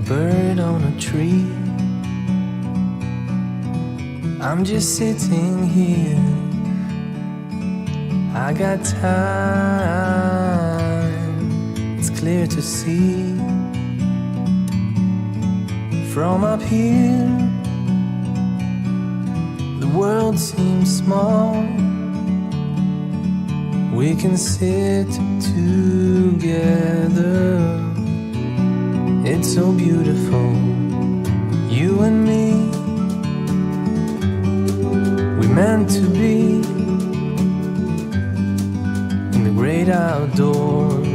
bird on a tree. I'm just sitting here. I got time, it's clear to see. From up here, the world seems small. We can sit together. It's so beautiful, you and me. We meant to be in the great outdoors,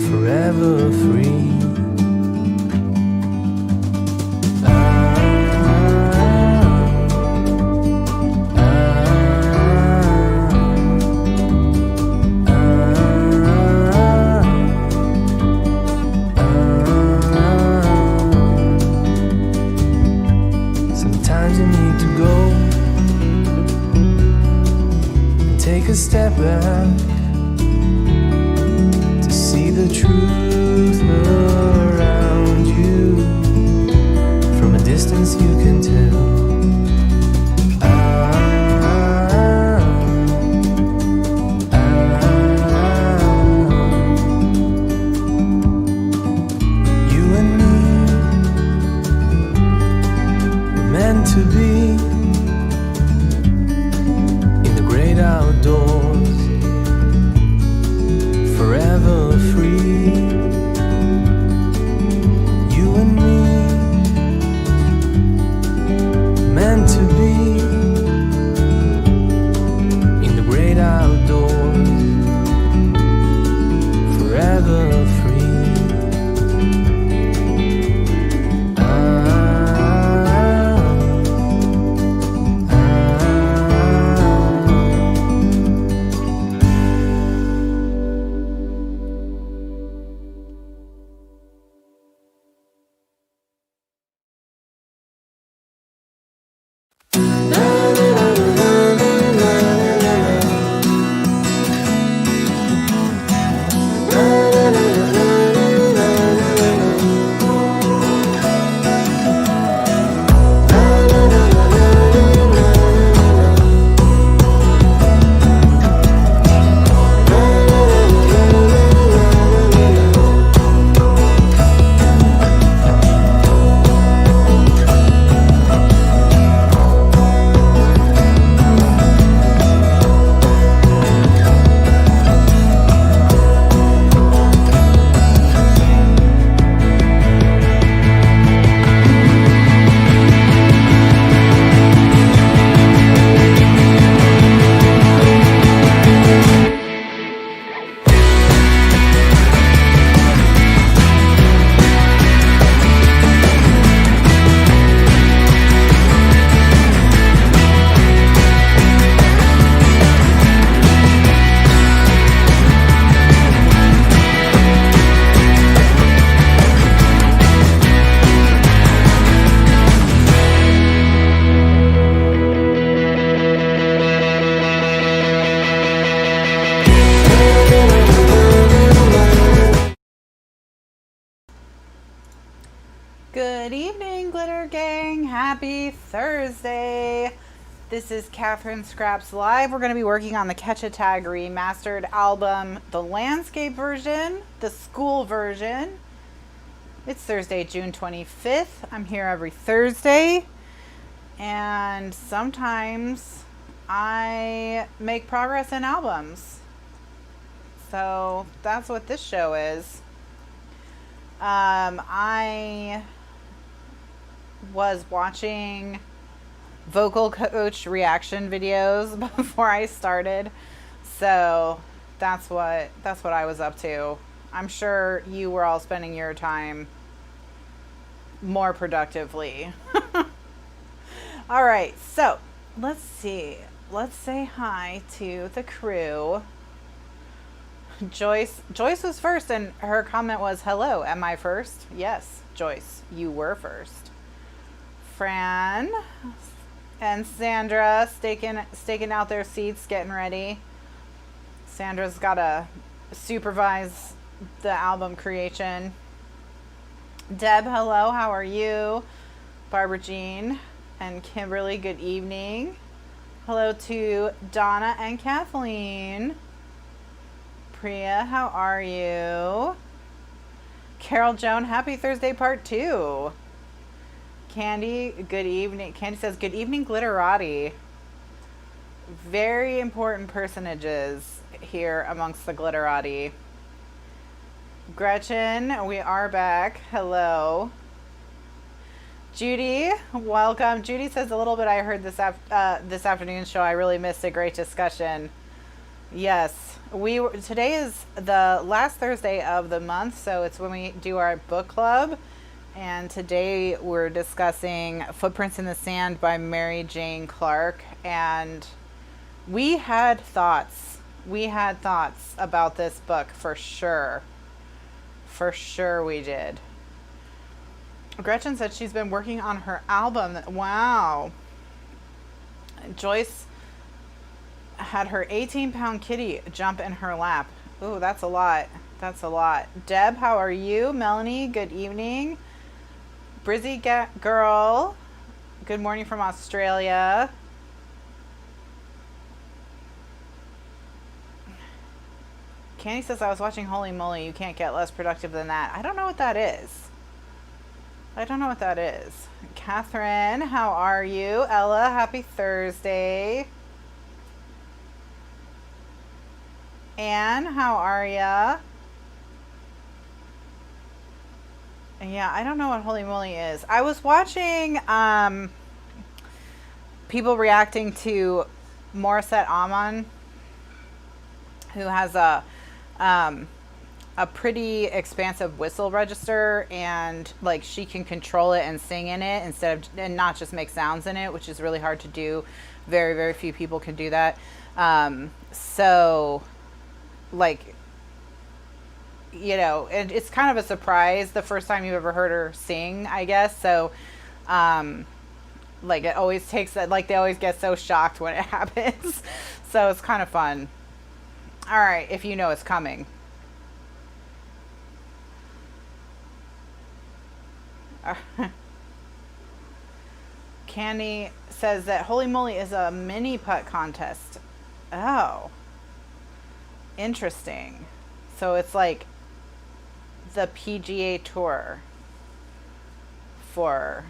forever free. Take a step back to see the truth around you. From a distance you can tell. to be in the great outdoors, forever free. You and me, meant to be in the great outdoors, forever free. Good evening, Glitter Gang. Happy Thursday. This is Kathryn Scraps Live. We're going to be working on the Catch a Tag Remastered album, the landscape version, the school version. It's Thursday, June 25th. I'm here every Thursday. And sometimes I make progress in albums. So that's what this show is. I was watching vocal coach reaction videos before I started, so that's what I was up to. I'm sure you were all spending your time more productively. All right, so let's see. Let's say hi to the crew. Joyce was first, and her comment was, "Hello, am I first?" Yes, Joyce, you were first. Fran and Sandra staking out their seats, getting ready. Sandra's got to supervise the album creation. Deb, hello, how are you? Barbara Jean and Kimberly, good evening. Hello to Donna and Kathleen. Priya, how are you? Carol Joan, happy Thursday part 2. Candy, good evening. Candy says, good evening, Glitterati. Very important personages here amongst the Glitterati. Gretchen, we are back. Hello. Judy, welcome. Judy says, a little bit I heard this afternoon's show. I really missed a great discussion. Yes, today is the last Thursday of the month, so it's when we do our book club. And today we're discussing Footprints in the Sand by Mary Jane Clark. And we had thoughts. About this book for sure. For sure we did. Gretchen said she's been working on her album. Wow. Joyce had her 18-pound kitty jump in her lap. Ooh, that's a lot. Deb, how are you? Melanie, good evening. Brizzy girl, good morning from Australia. Candy says, I was watching Holy Moly. You can't get less productive than that. I don't know what that is. I don't know what that is. Catherine, how are you? Ella, happy Thursday. Anne, how are ya? Yeah, I don't know what Holy Moly is. I was watching people reacting to Morissette Amon, who has a pretty expansive whistle register, and like she can control it and sing in it instead of, and not just make sounds in it, which is really hard to do. Very, very few people can do that. So like, you know, it's kind of a surprise the first time you've ever heard her sing, I guess. So like it always takes that, like they always get so shocked when it happens. So it's kind of fun. All right, if you know it's coming. Candy says that Holy Moly is a mini putt contest. Oh, interesting. So it's like the PGA Tour for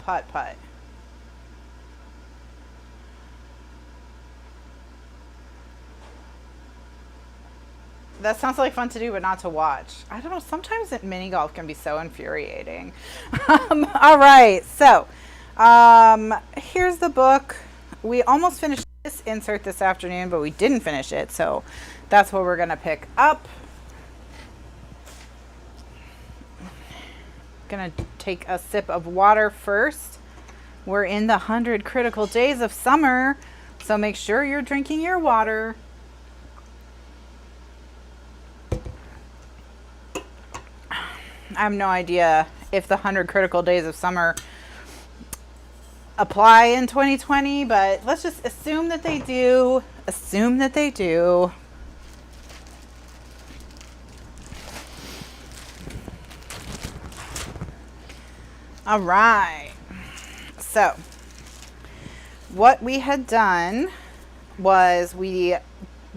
putt. That sounds like fun to do, but not to watch. I don't know. Sometimes mini golf can be so infuriating. All right. So here's the book. We almost finished this insert this afternoon, but we didn't finish it. So that's what we're going to pick up. Going to take a sip of water first. We're in the 100 critical days of summer. So make sure you're drinking your water. I have no idea if the 100 critical days of summer apply in 2020, but let's just assume that they do. Assume that they do. All right. So what we had done was we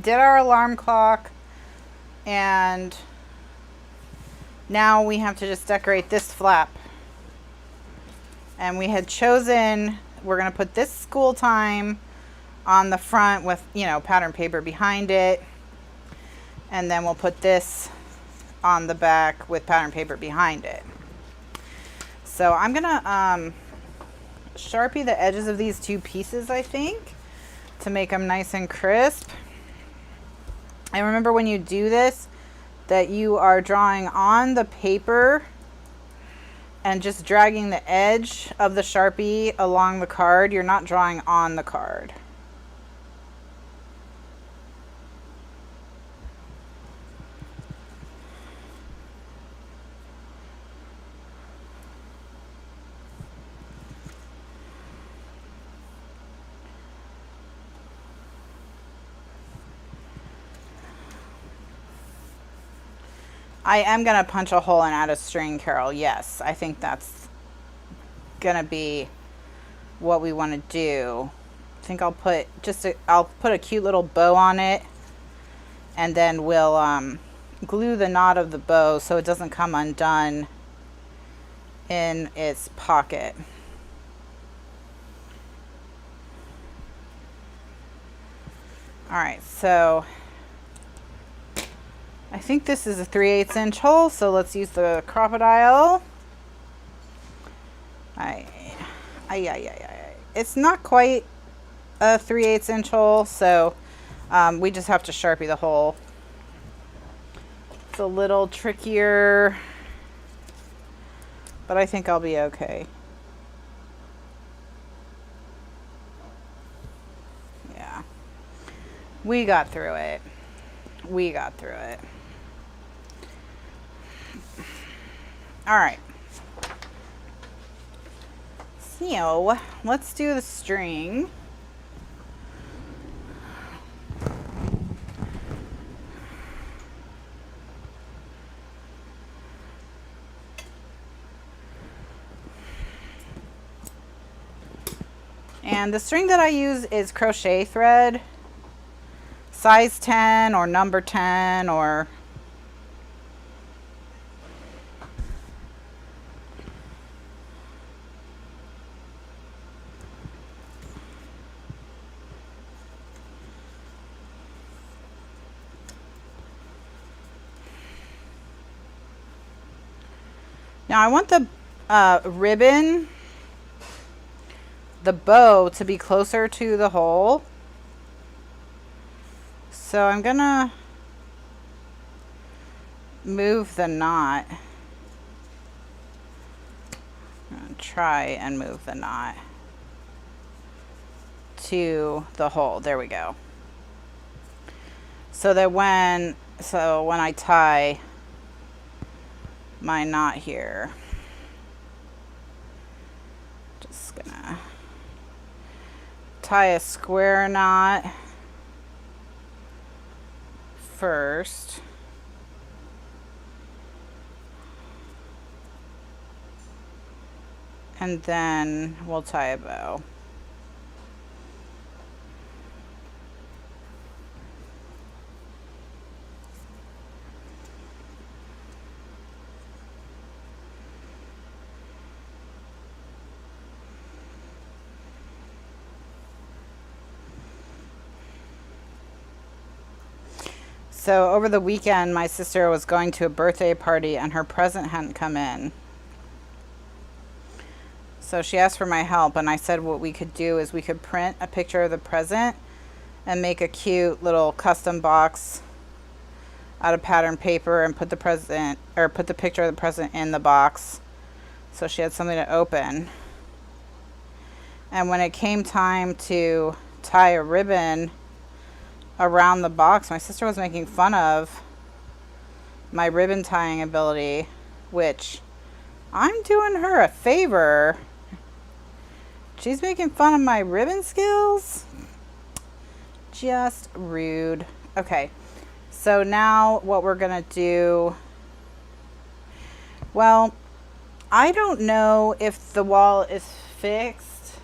did our alarm clock, and now we have to just decorate this flap. And we had chosen, we're going to put this school time on the front with, you know, pattern paper behind it. And then we'll put this on the back with pattern paper behind it. So I'm going to Sharpie the edges of these two pieces, I think, to make them nice and crisp. And remember, when you do this, that you are drawing on the paper and just dragging the edge of the Sharpie along the card. You're not drawing on the card. I am going to punch a hole and add a string, Carol. Yes, I think that's going to be what we want to do. I think I'll put I'll put a cute little bow on it, and then we'll glue the knot of the bow so it doesn't come undone in its pocket. All right, so I think this is a 3/8 inch hole, so let's use the crocodile. It's not quite a 3/8 inch hole, so we just have to Sharpie the hole. It's a little trickier, but I think I'll be okay. Yeah, we got through it. We got through it. All right. So let's do the string. And the string that I use is crochet thread, size 10 or number 10, or Now I want the ribbon, the bow, to be closer to the hole. So I'm gonna move the knot. I'm gonna try and move the knot to the hole. There we go. So that when I tie my knot here, just gonna tie a square knot first. And then we'll tie a bow. So over the weekend, my sister was going to a birthday party and her present hadn't come in. So she asked for my help, and I said what we could do is we could print a picture of the present and make a cute little custom box out of pattern paper and put the picture of the present in the box so she had something to open. And when it came time to tie a ribbon around the box, my sister was making fun of my ribbon tying ability, which I'm doing her a favor. She's making fun of my ribbon skills. Just rude. Okay, so now what we're gonna do, well, I don't know if the wall is fixed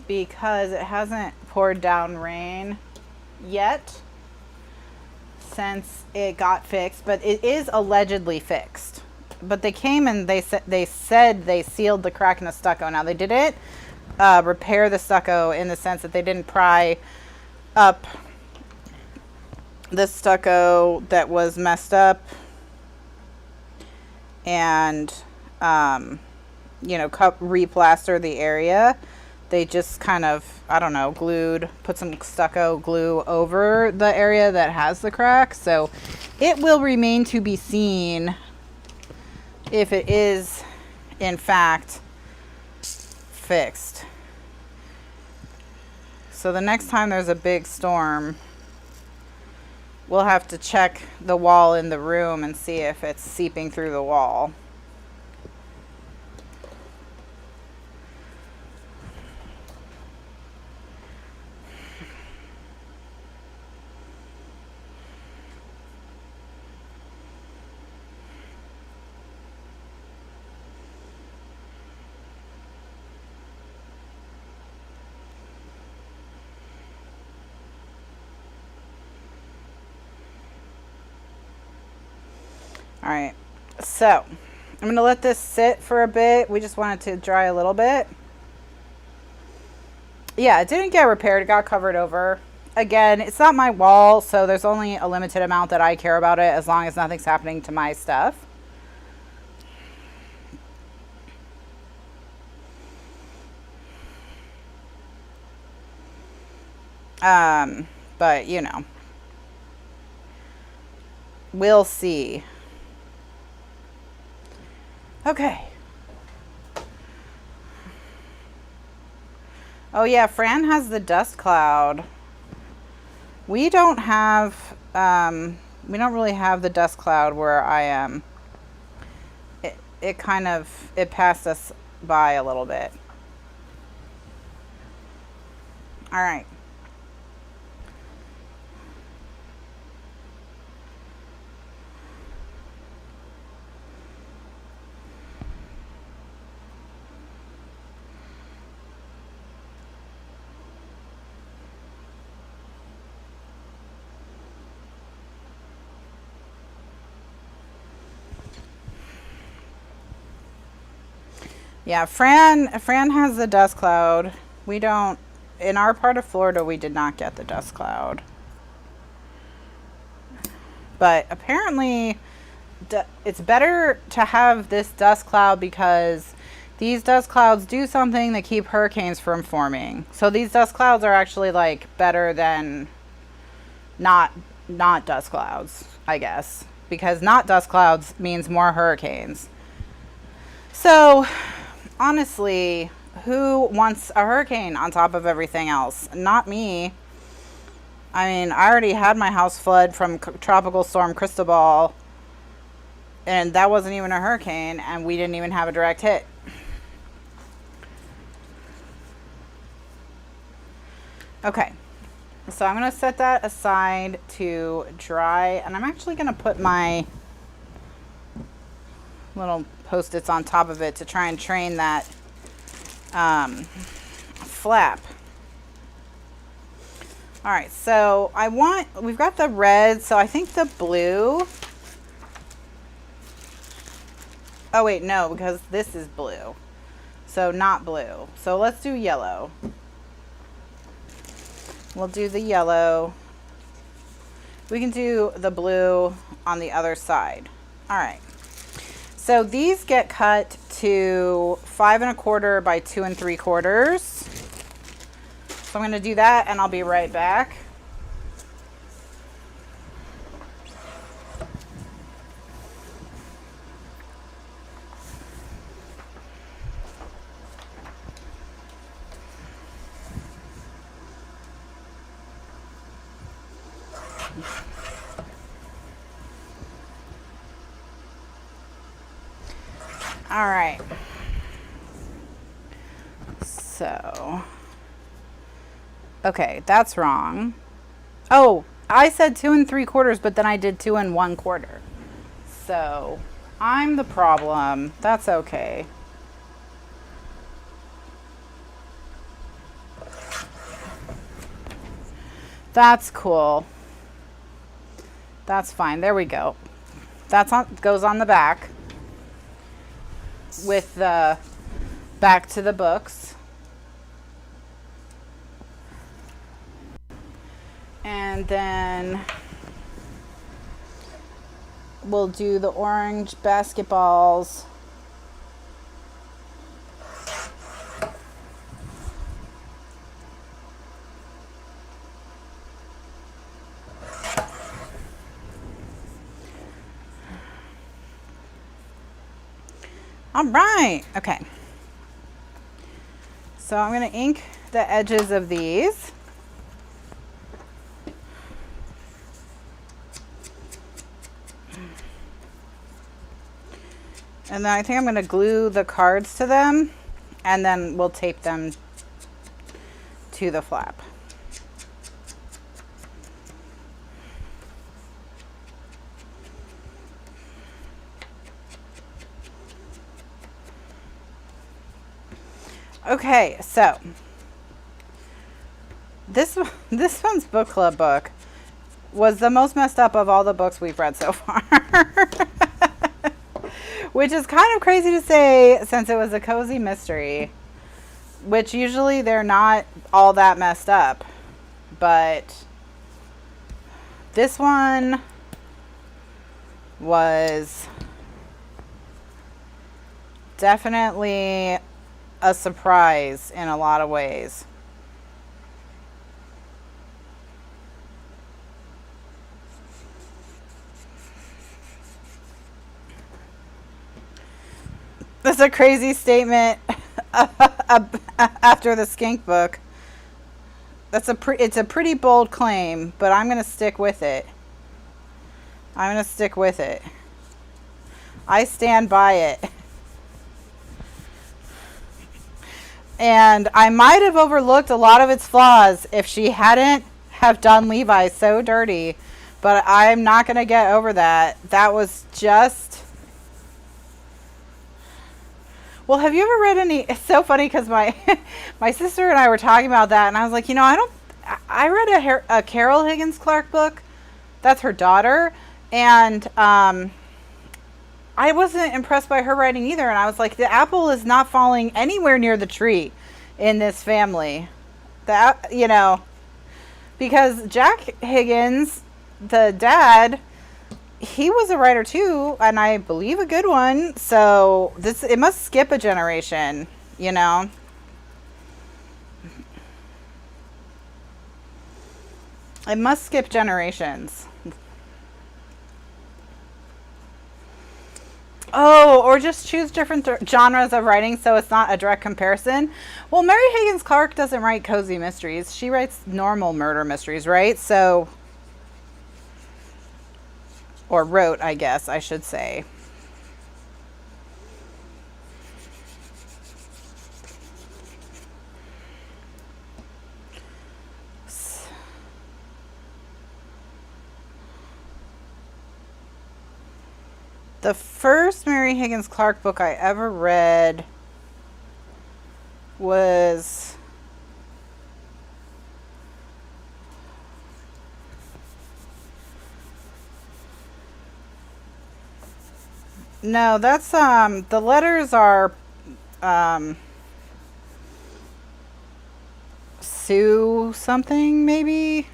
because it hasn't poured down rain yet since it got fixed, but it is allegedly fixed. But they came and they said they sealed the crack in the stucco. Now they didn't repair the stucco in the sense that they didn't pry up the stucco that was messed up and replaster the area. They just kind of, I don't know, put some stucco glue over the area that has the crack. So it will remain to be seen if it is, in fact, fixed. So the next time there's a big storm, we'll have to check the wall in the room and see if it's seeping through the wall. All right, so I'm going to let this sit for a bit. We just want it to dry a little bit. Yeah, it didn't get repaired. It got covered over. Again, it's not my wall, so there's only a limited amount that I care about it as long as nothing's happening to my stuff. But, we'll see. Okay. Oh yeah, Fran has the dust cloud. We don't really have the dust cloud where I am. It passed us by a little bit. All right. Yeah, Fran has the dust cloud. We don't, in our part of Florida, we did not get the dust cloud. But apparently it's better to have this dust cloud because these dust clouds do something that keep hurricanes from forming. So these dust clouds are actually like better than not dust clouds, I guess, because not dust clouds means more hurricanes. So honestly, who wants a hurricane on top of everything else? Not me. I mean, I already had my house flood from Tropical Storm Cristobal, and that wasn't even a hurricane, and we didn't even have a direct hit. Okay, so I'm going to set that aside to dry, and I'm actually going to put my little Post-its on top of it to try and train that flap. All right, so we've got the red, so I think the blue. Oh wait, no, because this is blue. So not blue. So let's do yellow. We'll do the yellow. We can do the blue on the other side. All right. So these get cut to 5 1/4 by 2 3/4. So I'm going to do that and I'll be right back. All right. So, okay, that's wrong. Oh, I said 2 3/4, but then I did 2 1/4. So, I'm the problem. That's okay. That's cool. That's fine. There we go. Goes on the back with the back to the books. And then we'll do the orange basketballs. All right, okay. So I'm going to ink the edges of these. And then I think I'm going to glue the cards to them, and then we'll tape them to the flap. Okay, so this one's book club book was the most messed up of all the books we've read so far. Which is kind of crazy to say since it was a cozy mystery, which usually they're not all that messed up. But this one was definitely a surprise in a lot of ways. That's a crazy statement after the skink book. It's a pretty bold claim, but I'm going to stick with it. I'm going to stick with it. I stand by it. And I might have overlooked a lot of its flaws if she hadn't have done Levi so dirty, but I'm not going to get over that. That was just... Well, have you ever read any... It's so funny because my sister and I were talking about that, and I was like, you know, I read a Carol Higgins Clark book. That's her daughter. And I wasn't impressed by her writing either. And I was like, the apple is not falling anywhere near the tree in this family. That, you know, because Jack Higgins, the dad, he was a writer too, and I believe a good one. So it must skip a generation, you know. It must skip generations. Oh, or just choose different genres of writing so it's not a direct comparison. Well, Mary Higgins Clark doesn't write cozy mysteries. She writes normal murder mysteries, right? So, or wrote, I guess I should say. The first Mary Higgins Clark book I ever read was no, that's the letters are Sue something maybe.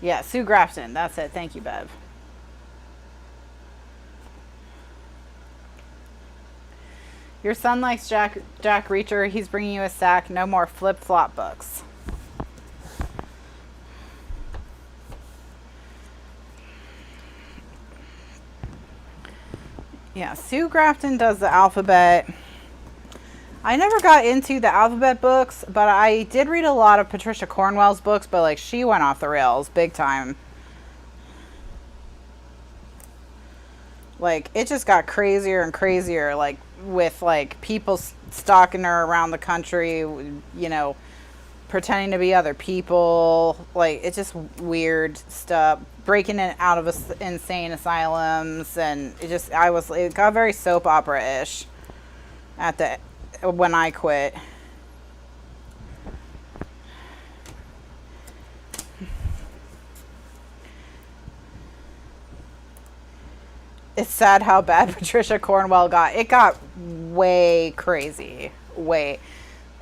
Yeah, Sue Grafton. That's it. Thank you, Bev. Your son likes Jack Reacher. He's bringing you a stack. No more flip-flop books. Yeah, Sue Grafton does the alphabet. I never got into the alphabet books, but I did read a lot of Patricia Cornwell's books, but like she went off the rails big time. Like it just got crazier and crazier, like with like people stalking her around the country, you know, pretending to be other people. Like it's just weird stuff, breaking in out of insane asylums, and it got very soap opera-ish when I quit. It's sad how bad Patricia Cornwell got. It got way crazy. Way.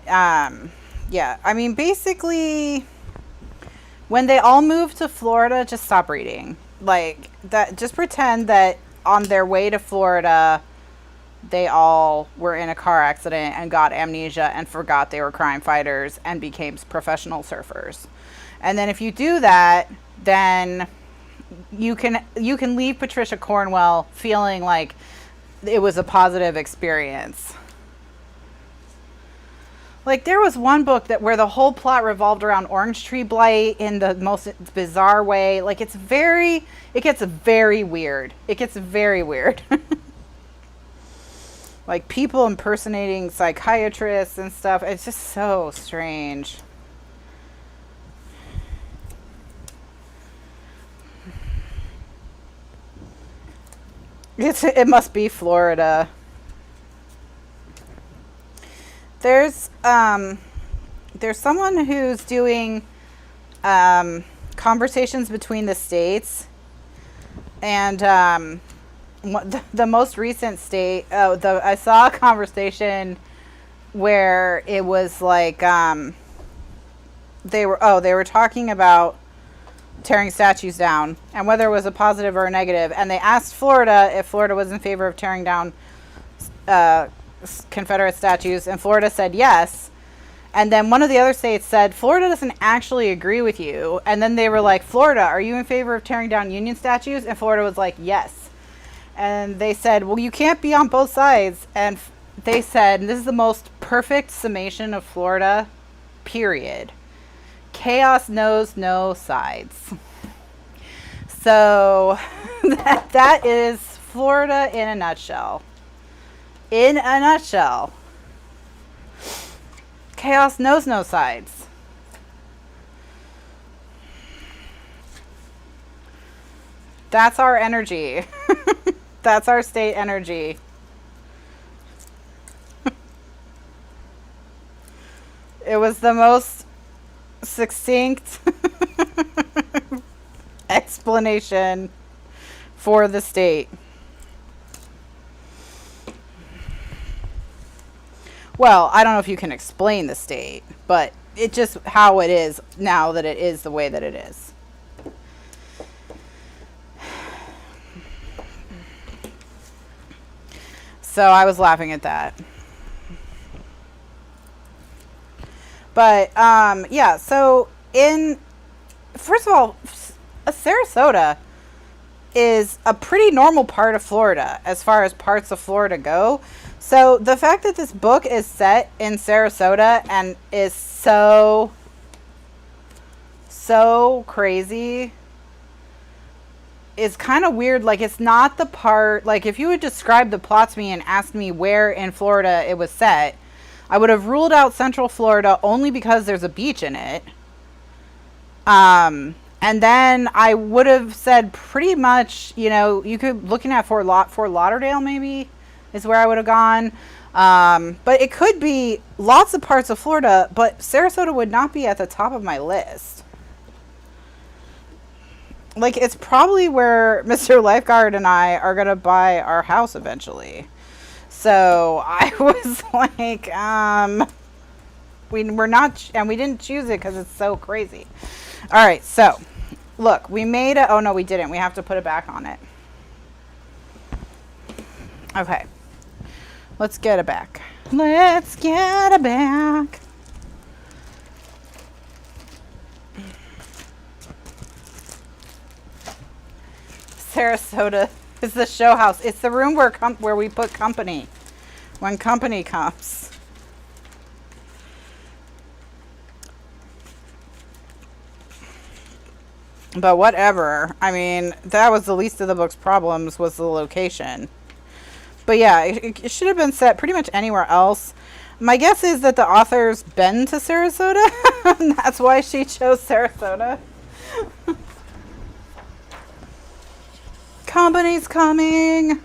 Yeah. I mean, basically, when they all moved to Florida, just stop reading. Like, that. Just pretend that on their way to Florida, they all were in a car accident and got amnesia and forgot they were crime fighters and became professional surfers. And then if you do that, then you can leave Patricia Cornwell feeling like it was a positive experience. Like there was one book where the whole plot revolved around orange tree blight in the most bizarre way. Like it gets very weird. It gets very weird. Like people impersonating psychiatrists and stuff. It's just so strange. It must be Florida. There's someone who's doing conversations between the states, and the most recent state. I saw a conversation where it was like they were talking about tearing statues down and whether it was a positive or a negative, and they asked Florida if Florida was in favor of tearing down Confederate statues, and Florida said yes. And then one of the other states said Florida doesn't actually agree with you, and then they were like, Florida, are you in favor of tearing down Union statues? And Florida was like, yes. And they said, well, you can't be on both sides. And they said, and this is the most perfect summation of Florida, period. Chaos knows no sides. So that is Florida in a nutshell. In a nutshell. Chaos knows no sides. That's our energy. That's our state energy. It was the most succinct explanation for the state. Well, I don't know if you can explain the state, but it's just how it is now that it is the way that it is. So I was laughing at that. But yeah, so first of all, Sarasota is a pretty normal part of Florida as far as parts of Florida go. So the fact that this book is set in Sarasota and is so crazy is kind of weird. Like, it's not the part, like, if you would describe the plot to me and asked me where in Florida it was set, I would have ruled out Central Florida only because there's a beach in it. And then I would have said pretty much, you know, you could, looking at Fort Lauderdale maybe is where I would have gone. But it could be lots of parts of Florida, but Sarasota would not be at the top of my list. Like, it's probably where Mr. Lifeguard and I are going to buy our house eventually. So I was like, we're not, and we didn't choose it because it's so crazy. All right, so look, we made oh no, we didn't. We have to put it back on it. Okay, let's get it back. Let's get it back. Sarasota is the show house. It's the room where we put company when company comes. But whatever. I mean, that was the least of the book's problems, was the location. But yeah, it should have been set pretty much anywhere else. My guess is that the author's been to Sarasota. And that's why she chose Sarasota. Company's coming.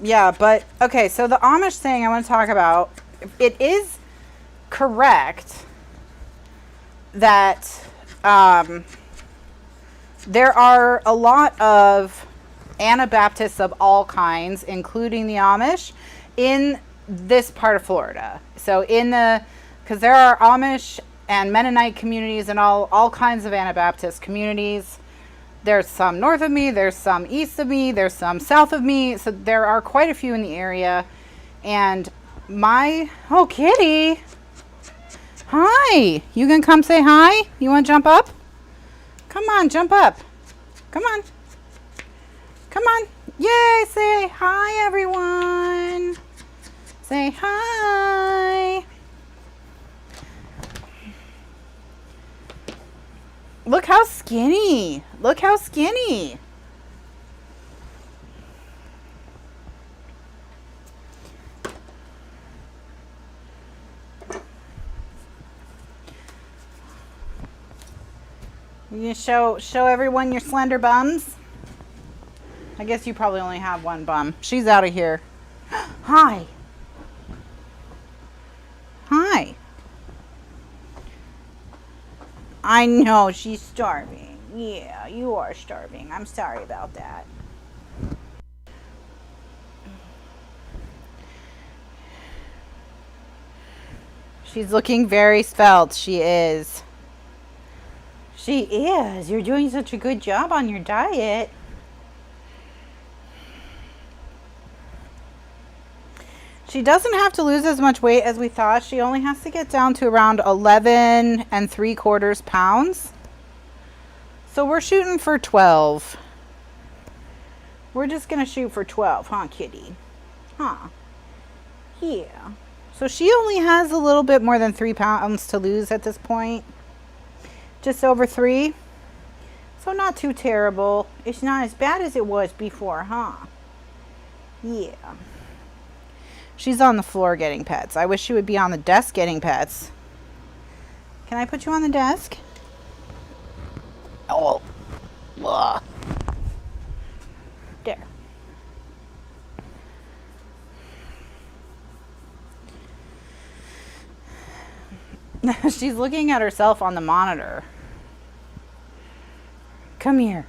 Yeah, but okay, so the Amish thing I want to talk about, it is correct that there are a lot of Anabaptists of all kinds, including the Amish, in this part of Florida. So because there are Amish and Mennonite communities and all kinds of Anabaptist communities. There's some north of me, there's some east of me, there's some south of me. So there are quite a few in the area. And oh, kitty. Hi. You gonna come say hi? You want to jump up? Come on, jump up. Come on. Come on. Yay, say hi, everyone. Say hi. Look how skinny. Look how skinny. You gonna show everyone your slender bums? I guess you probably only have one bum. She's out of here. Hi. Hi. I know, she's starving. Yeah, you are starving. I'm sorry about that. She's looking very svelte. She is. She is. You're doing such a good job on your diet. She doesn't have to lose as much weight as we thought. She only has to get down to around 11 3/4 pounds. So we're shooting for 12. We're just going to shoot for 12, huh, kitty? Huh? Yeah. So she only has a little bit more than 3 pounds to lose at this point. Just over 3. So not too terrible. It's not as bad as it was before, huh? Yeah. She's on the floor getting pets. I wish she would be on the desk getting pets. Can I put you on the desk? Oh. Ugh. There. She's looking at herself on the monitor. Come here.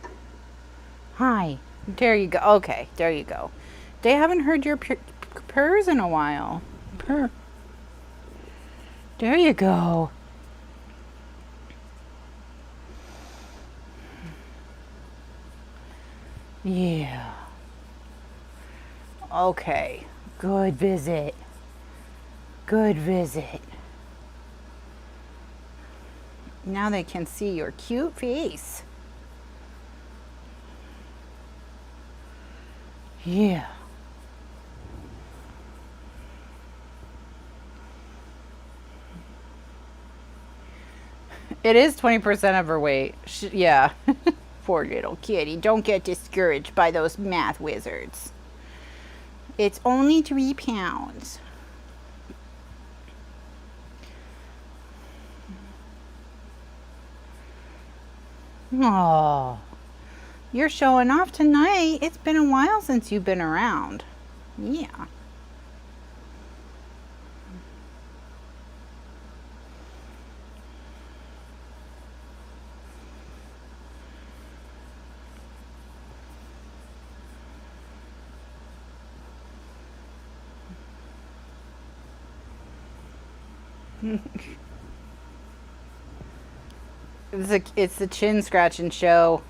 Hi. There you go. Okay, there you go. They haven't heard your purrs in a while. Purr. There you go. Yeah. Okay. Good visit. Good visit. Now they can see your cute face. Yeah. It is 20% of her weight. Yeah. Poor little kitty. Don't get discouraged by those math wizards. It's only 3 pounds. Oh, you're showing off tonight. It's been a while since you've been around. Yeah. It's the chin scratching show.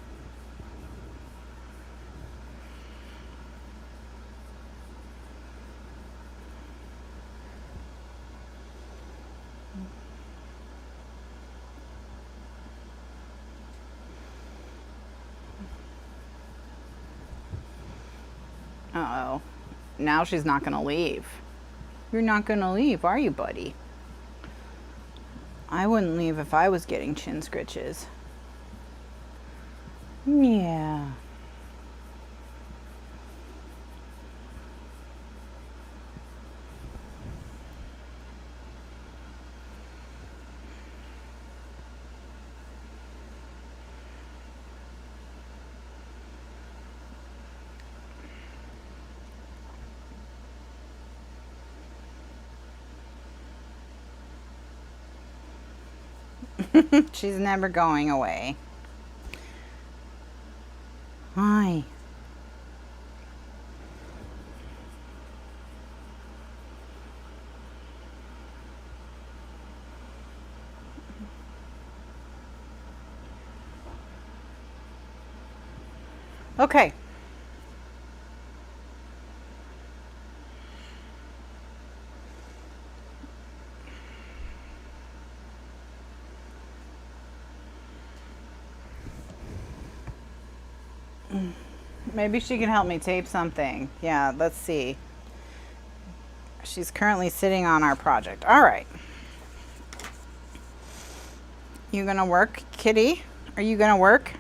Uh-oh. Now she's not gonna leave. You're not gonna leave, are you, buddy? I wouldn't leave if I was getting chin scritches. Yeah. She's never going away. Hi. Okay. Maybe she can help me tape something. Yeah, let's see. She's currently sitting on our project. All right. You gonna work, kitty? Are you gonna work?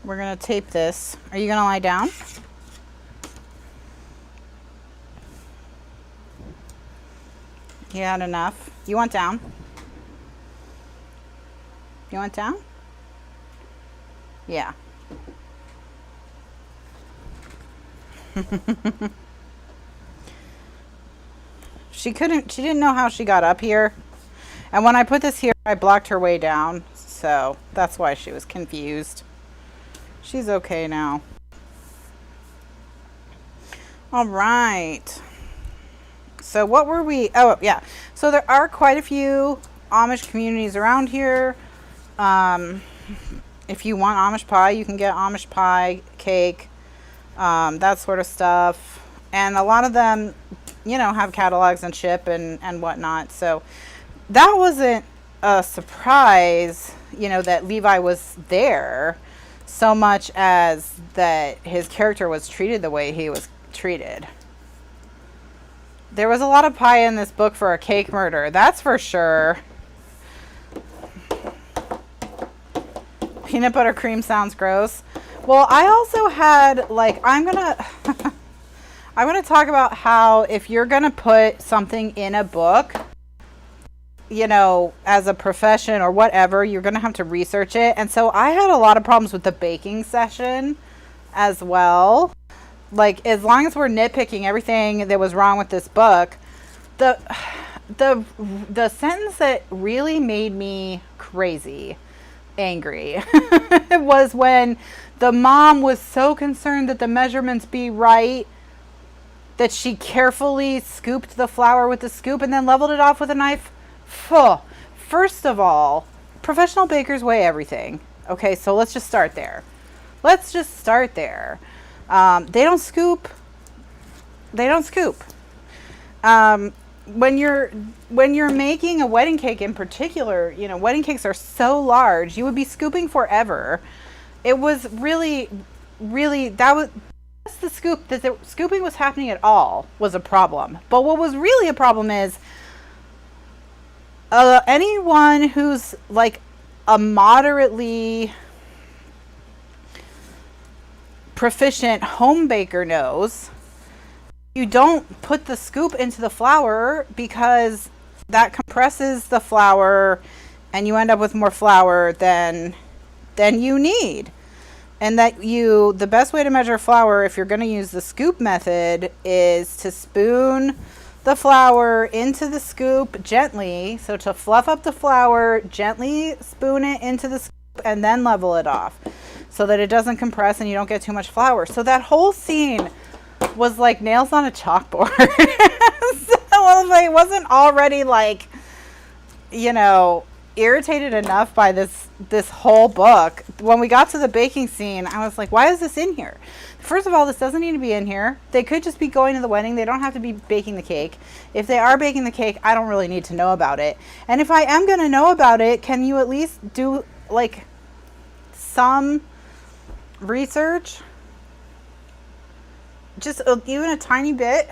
We're gonna tape this. Are you gonna lie down? You had enough. You want down? You want down? Yeah. She didn't know how she got up here. And when I put this here, I blocked her way down. So that's why she was confused. She's okay now. All right. So what were we? Oh, yeah. So there are quite a few Amish communities around here. If you want Amish pie, you can get Amish pie, cake, that sort of stuff. And a lot of them, you know, have catalogs and ship and whatnot. So that wasn't a surprise, you know, that Levi was there so much as that his character was treated the way he was treated. There was a lot of pie in this book for a cake murder, that's for sure. Peanut butter cream sounds gross. Well, I also had, like, I'm gonna talk about how if you're gonna put something in a book, you know, as a profession or whatever, you're gonna have to research it. And so I had a lot of problems with the baking session as well. Like, as long as we're nitpicking everything that was wrong with this book, the sentence that really made me crazy, angry, was when the mom was so concerned that the measurements be right that she carefully scooped the flour with the scoop and then leveled it off with a knife. First of all, professional bakers weigh everything. Okay, so let's just start there. They don't scoop. When you're making a wedding cake in particular, you know, wedding cakes are so large, you would be scooping forever. It was really, that's the scoop, that the scooping was happening at all was a problem. But what was really a problem is anyone who's like a moderately proficient home baker knows you don't put the scoop into the flour because that compresses the flour and you end up with more flour than you need. And that the best way to measure flour, if you're going to use the scoop method, is to spoon the flour into the scoop gently. So to fluff up the flour, gently spoon it into the scoop and then level it off so that it doesn't compress and you don't get too much flour. So that whole scene was like nails on a chalkboard. So I wasn't already like, you know, irritated enough by this whole book. When we got to the baking scene, I was like, why is this in here? First of all, this doesn't need to be in here. They could just be going to the wedding. They don't have to be baking the cake. If they are baking the cake, I don't really need to know about it. And if I am going to know about it, can you at least do like some research? Just even a tiny bit.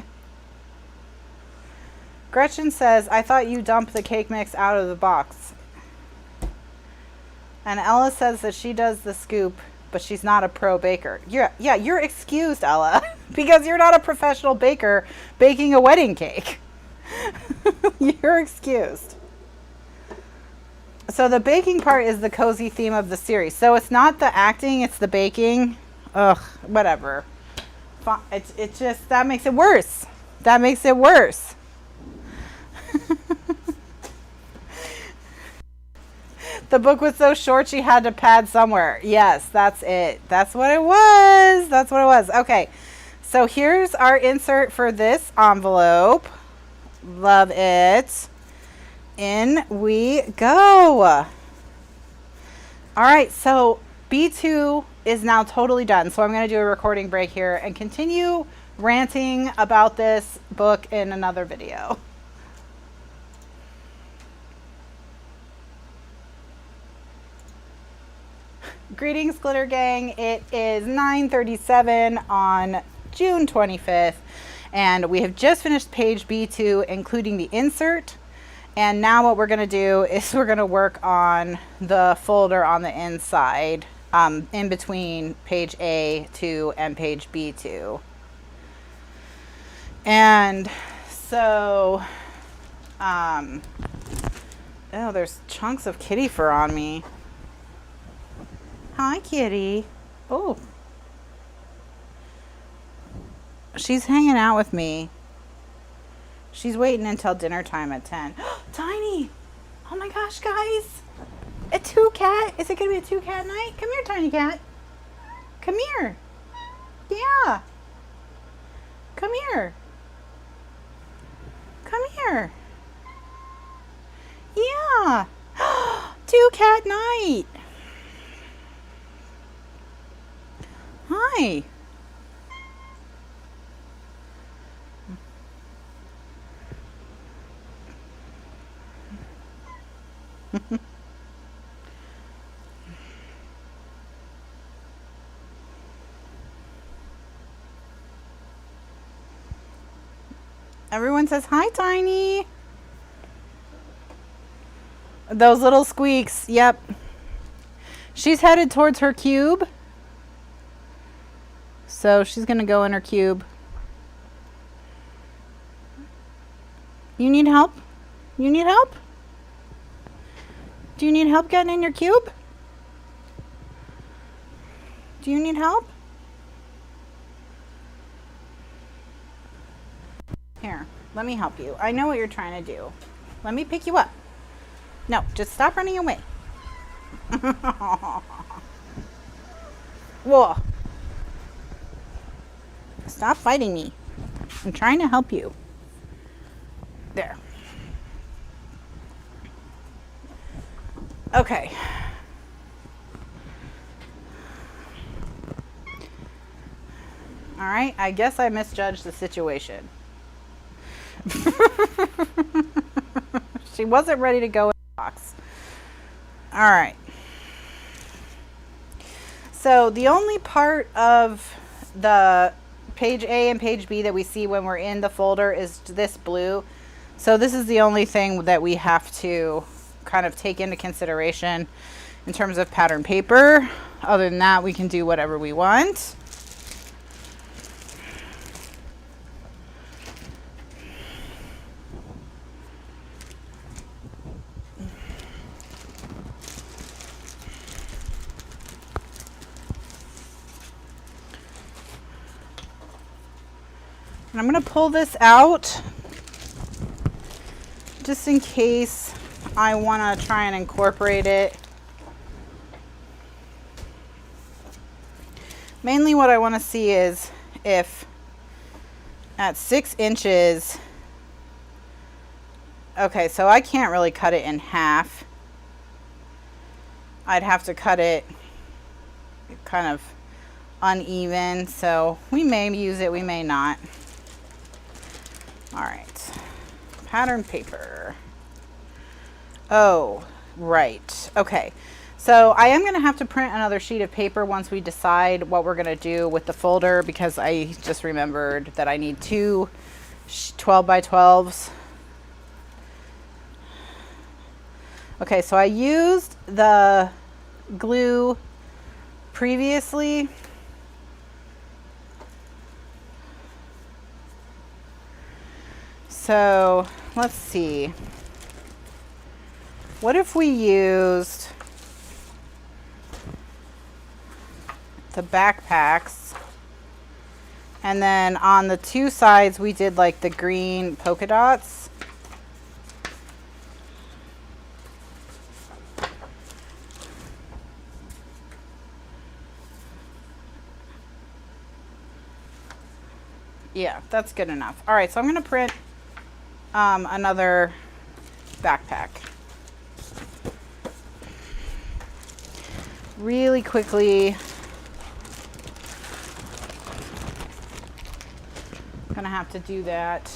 Gretchen says, I thought you dumped the cake mix out of the box. And Ella says that she does the scoop, but she's not a pro baker. Yeah, you're excused, Ella, because you're not a professional baker baking a wedding cake. You're excused. So the baking part is the cozy theme of the series. So it's not the acting, it's the baking. Ugh, whatever. It's just, that makes it worse. The book was so short she had to pad somewhere. Yes, that's it. That's what it was. Okay, so here's our insert for this envelope. Love it. In we go. All right, so B2 is now totally done. So I'm going to do a recording break here and continue ranting about this book in another video. Greetings, Glitter Gang. It is 9:37 on June 25th, and we have just finished page B2, including the insert. And now what we're going to do is we're going to work on the folder on the inside, in between page A2 and page B2. And so, oh, there's chunks of kitty fur on me. Hi, kitty. Oh. She's hanging out with me. She's waiting until dinner time at 10. Tiny! Oh my gosh, guys. A two cat? Is it going to be a 2-cat night? Come here, tiny cat. Come here. Yeah. Come here. Come here. Yeah. 2-cat night. Hi. Everyone says hi, Tiny. Those little squeaks. Yep. She's headed towards her cube. So she's going to go in her cube. You need help? You need help? Do you need help getting in your cube? Do you need help? Here, let me help you. I know what you're trying to do. Let me pick you up. No, just stop running away. Whoa. Stop fighting me. I'm trying to help you. There. Okay. All right, I guess I misjudged the situation. She wasn't ready to go in the box. All right. So the only part of the page A and page B that we see when we're in the folder is this blue. So this is the only thing that we have to kind of take into consideration in terms of pattern paper. Other than that, we can do whatever we want. And I'm going to pull this out just in case I want to try and incorporate it. Mainly what I want to see is if at 6 inches, okay, so I can't really cut it in half. I'd have to cut it kind of uneven, so we may use it, we may not. All right, pattern paper. Oh, right. Okay, so I am going to have to print another sheet of paper once we decide what we're going to do with the folder, because I just remembered that I need 2 12 by 12s. Okay, so I used the glue previously. So let's see. What if we used the backpacks and then on the 2 sides we did like the green polka dots? Yeah, that's good enough. All right, so I'm going to print another backpack. Really quickly. Gonna have to do that.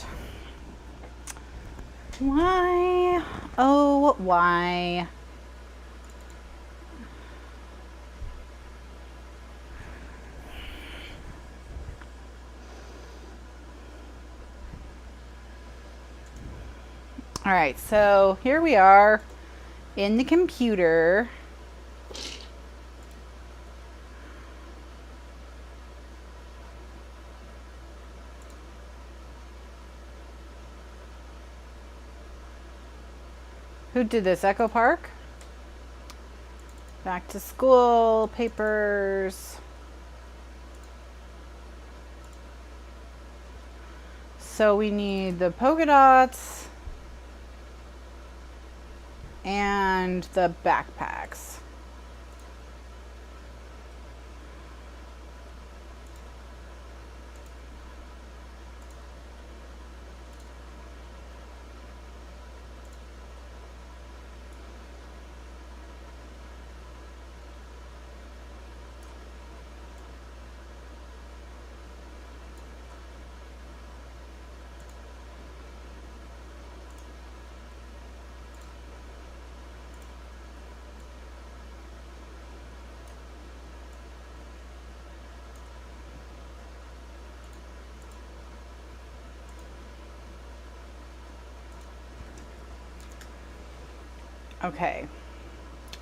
Why? Oh, why? All right, so here we are in the computer. Who did this? Echo Park? Back to school, papers. So we need the polka dots and the backpacks. Okay,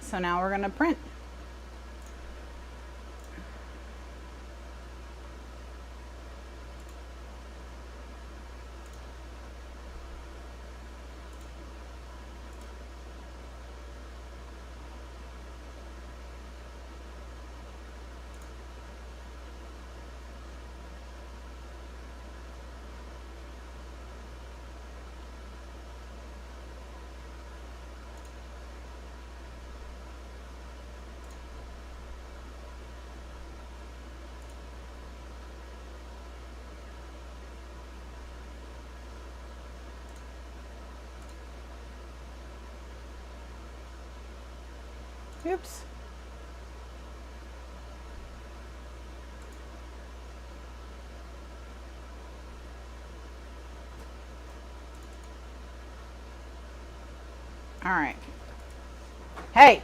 so now we're going to print. Oops. All right. Hey,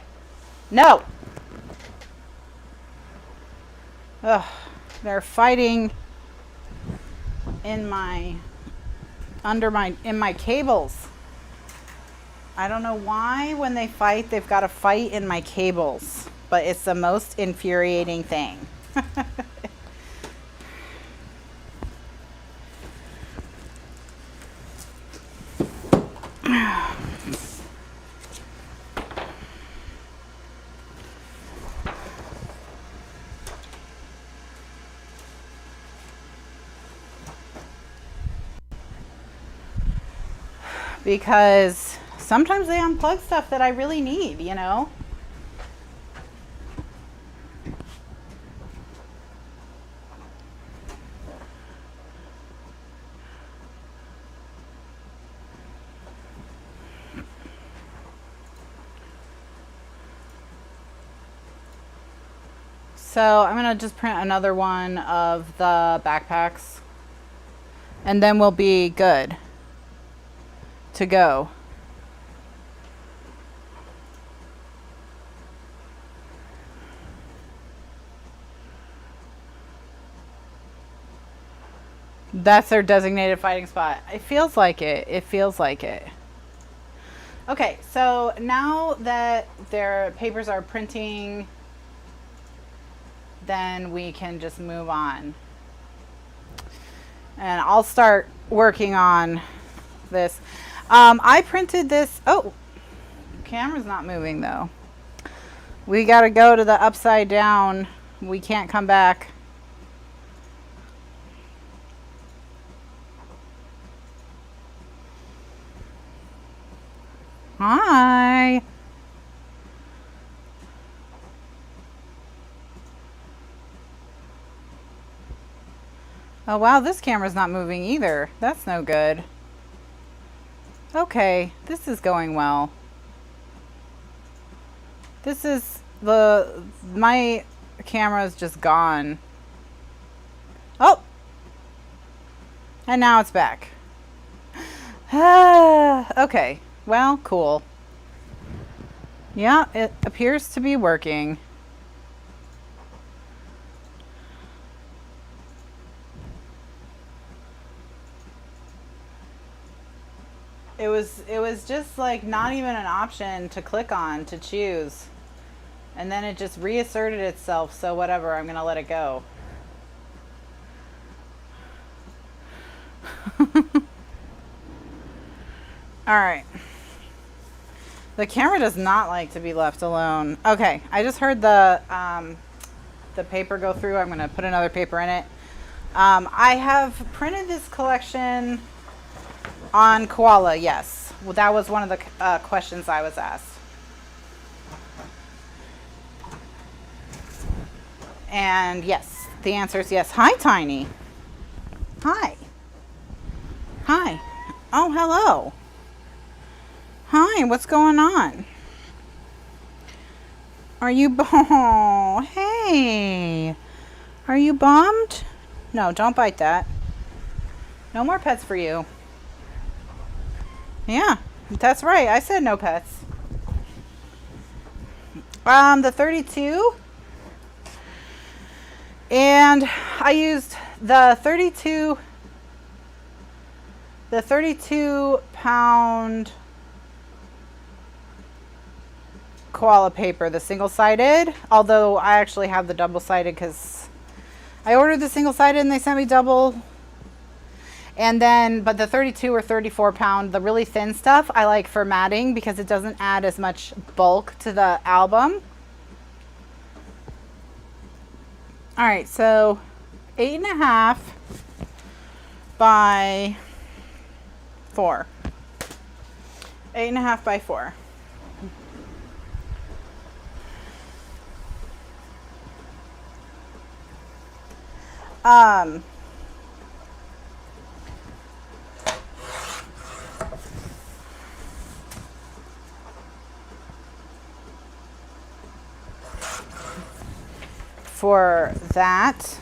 no. Ugh, they're fighting in my cables. I don't know why when they fight, they've got to fight in my cables, but it's the most infuriating thing. Because sometimes they unplug stuff that I really need, you know? So I'm gonna just print another one of the backpacks and then we'll be good to go. That's their designated fighting spot. It feels like it. It feels like it. Okay, so now that their papers are printing, then we can just move on. And I'll start working on this. I printed this. Oh, camera's not moving though. We got to go to the upside down. We can't come back. Hi. Oh wow, this camera's not moving either. That's no good. Okay, this is going well. This is my camera's just gone. Oh! And now it's back. Okay, well, cool. Yeah, it appears to be working. It was just like not even an option to click on to choose. And then it just reasserted itself, so whatever, I'm gonna let it go. Alright. The camera does not like to be left alone. Okay, I just heard the paper go through. I'm gonna put another paper in it. I have printed this collection on koala, yes. Well, that was one of the questions I was asked. And yes, the answer is yes. Hi, Tiny. Hi. Hi. Oh, hello. Hi, what's going on? Are you, oh, hey. Are you bummed? No, don't bite that. No more pets for you. Yeah, that's right. I said no pets. The 32. And I used the 32 pound koala paper, the single-sided, although I actually have the double-sided because I ordered the single-sided and they sent me double. And then, but the 32 or 34 pound, the really thin stuff, I like for matting because it doesn't add as much bulk to the album. All right, so 8.5 by 4. 8.5 by 4. for that.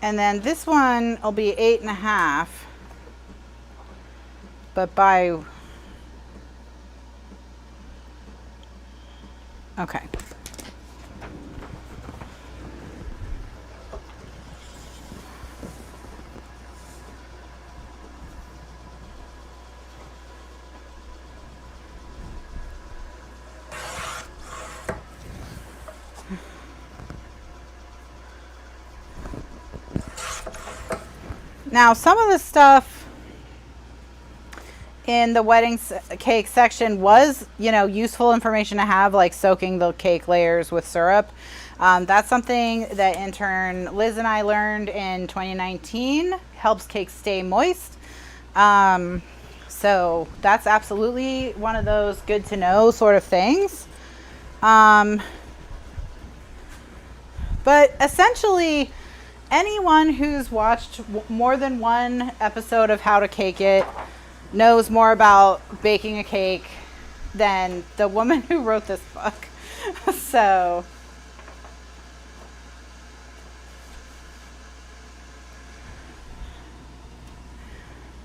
And then this one will be 8.5, but by, okay. Now, some of the stuff in the wedding cake section was, you know, useful information to have, like soaking the cake layers with syrup. That's something that intern Liz and I learned in 2019. Helps cakes stay moist. So that's absolutely one of those good to know sort of things. But essentially, anyone who's watched more than one episode of How to Cake It knows more about baking a cake than the woman who wrote this book. So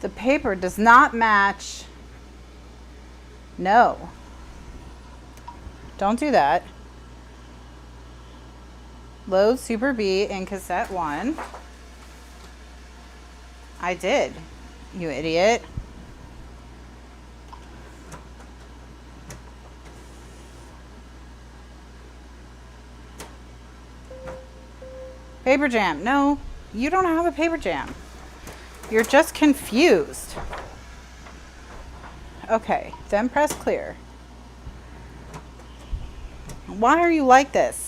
the paper does not match. No. Don't do that. Load Super B in cassette 1. I did, you idiot. Paper jam. No, you don't have a paper jam. You're just confused. Okay, then press clear. Why are you like this?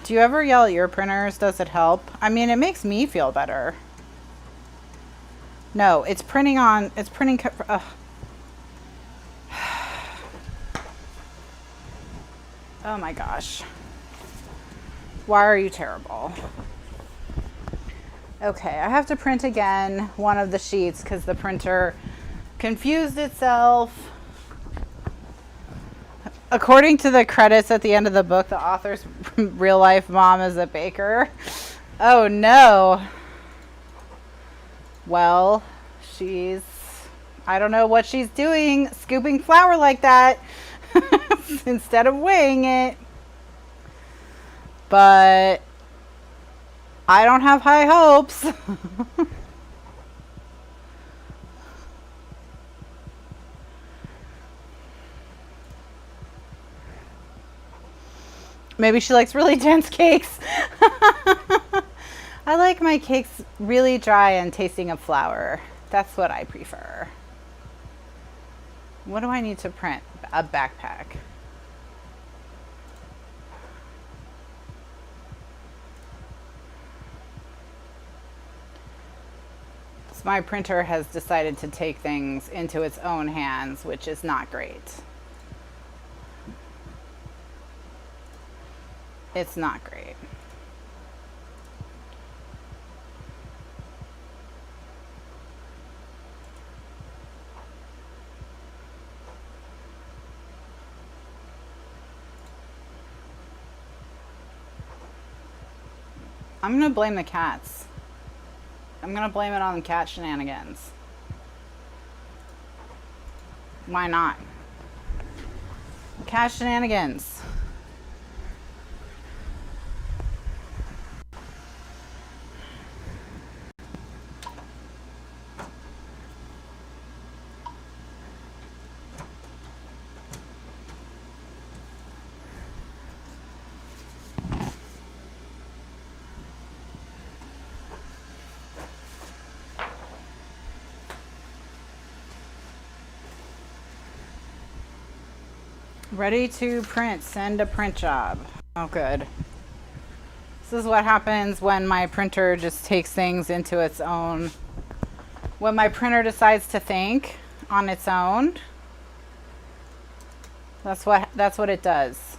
Do you ever yell at your printers? Does it help? I mean, it makes me feel better. No, it's printing on, it's printing. Oh my gosh. Why are you terrible? Okay, I have to print again one of the sheets because the printer confused itself. According to the credits at the end of the book, the author's real life mom is a baker. Oh no. Well, I don't know what she's doing, scooping flour like that instead of weighing it. But I don't have high hopes. Maybe she likes really dense cakes. I like my cakes really dry and tasting of flour. That's what I prefer. What do I need to print? A backpack. So my printer has decided to take things into its own hands, which is not great. It's not great. I'm gonna blame the cats. I'm gonna blame it on cat shenanigans. Why not? Cat shenanigans. Ready to print. Send a print job. Oh, good. This is what happens when my printer just takes things into its own. When my printer decides to think on its own, that's what it does.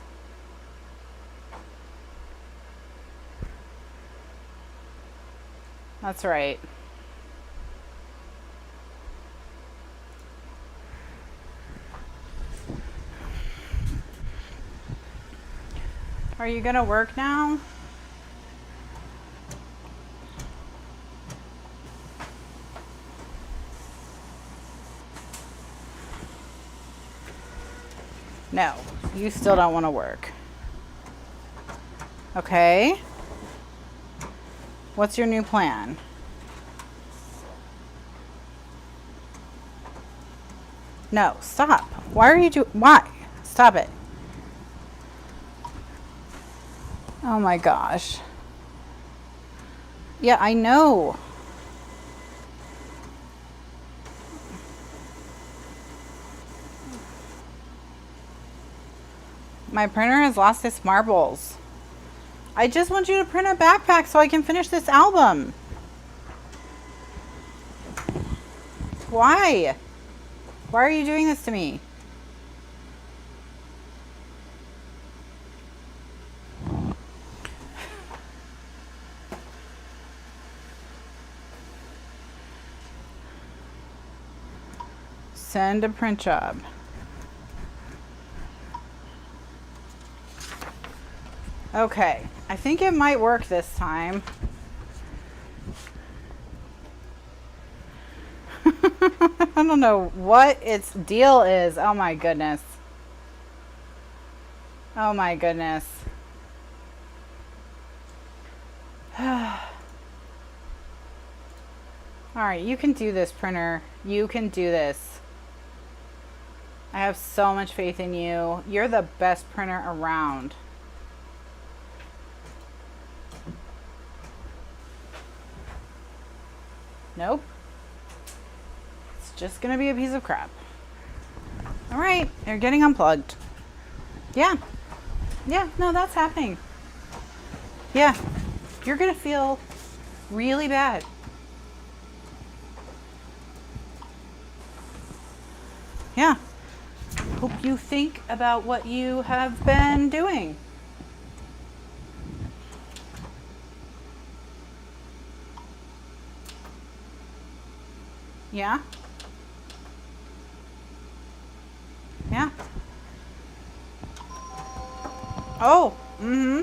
That's right. Are you gonna work now? No, you still don't want to work. Okay. What's your new plan? No, stop. Why are you why? Stop it. Oh my gosh. Yeah, I know. My printer has lost its marbles. I just want you to print a backpack so I can finish this album. Why? Why are you doing this to me? Send a print job. Okay, I think it might work this time. I don't know what its deal is. Oh my goodness. Oh my goodness. Alright, you can do this, printer. You can do this. I have so much faith in you. You're the best printer around. Nope. It's just gonna be a piece of crap. Alright, you're getting unplugged. Yeah. Yeah, no, that's happening. Yeah. You're gonna feel really bad. Yeah. Hope you think about what you have been doing. Yeah? Yeah. Oh, mm-hmm.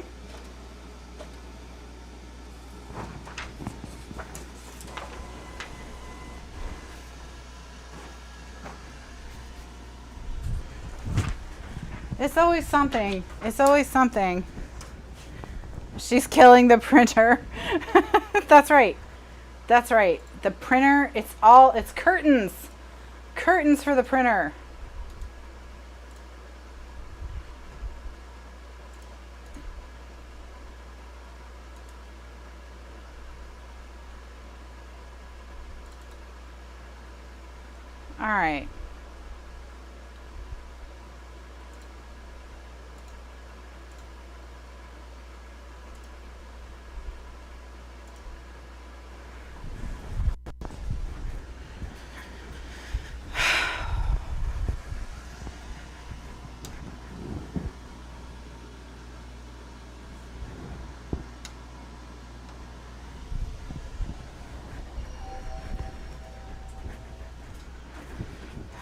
It's always something. It's always something. She's killing the printer. That's right. That's right. The printer, it's curtains. Curtains for the printer. All right.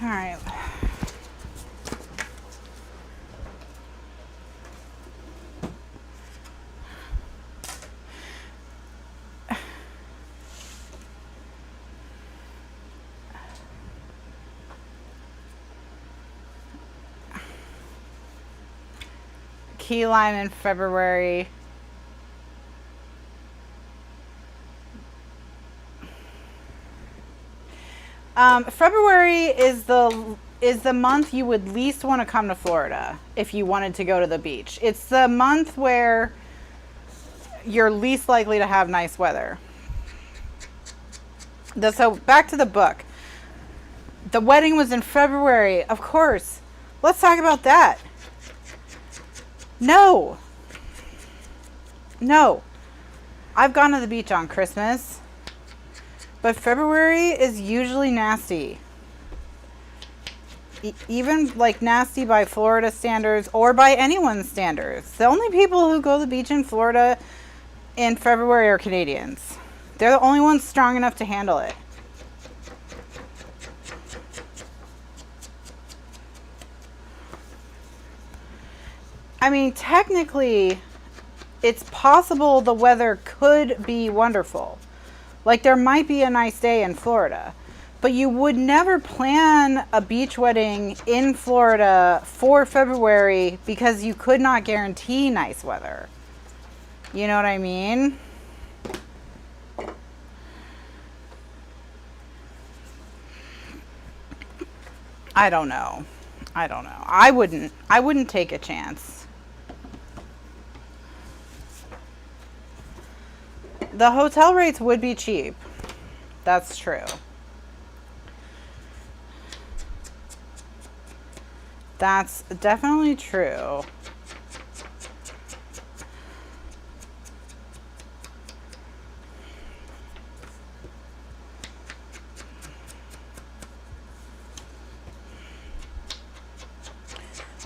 All right. Key lime in February. February is the month you would least want to come to Florida if you wanted to go to the beach. It's the month where you're least likely to have nice weather. So back to the book. The wedding was in February, of course. Let's talk about that. No. No. I've gone to the beach on Christmas, but February is usually nasty. Even like nasty by Florida standards or by anyone's standards. The only people who go to the beach in Florida in February are Canadians. They're the only ones strong enough to handle it. I mean, technically, it's possible the weather could be wonderful. Like, there might be a nice day in Florida. But you would never plan a beach wedding in Florida for February because you could not guarantee nice weather. You know what I mean? I don't know. I wouldn't take a chance. The hotel rates would be cheap. That's true. That's definitely true.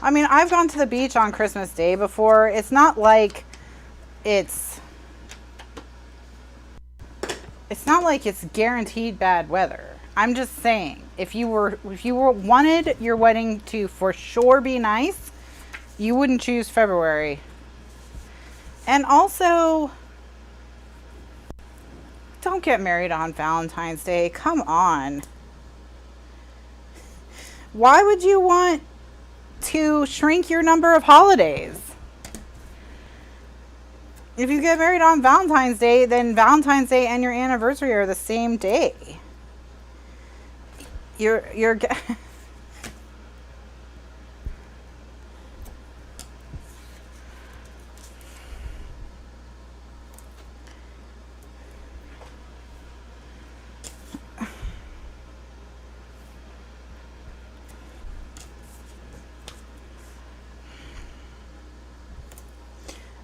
I mean, I've gone to the beach on Christmas Day before. It's not like it's guaranteed bad weather. I'm just saying, if you wanted your wedding to for sure be nice, you wouldn't choose February. And also, don't get married on Valentine's Day. Come on. Why would you want to shrink your number of holidays? If you get married on Valentine's Day, then Valentine's Day and your anniversary are the same day. You're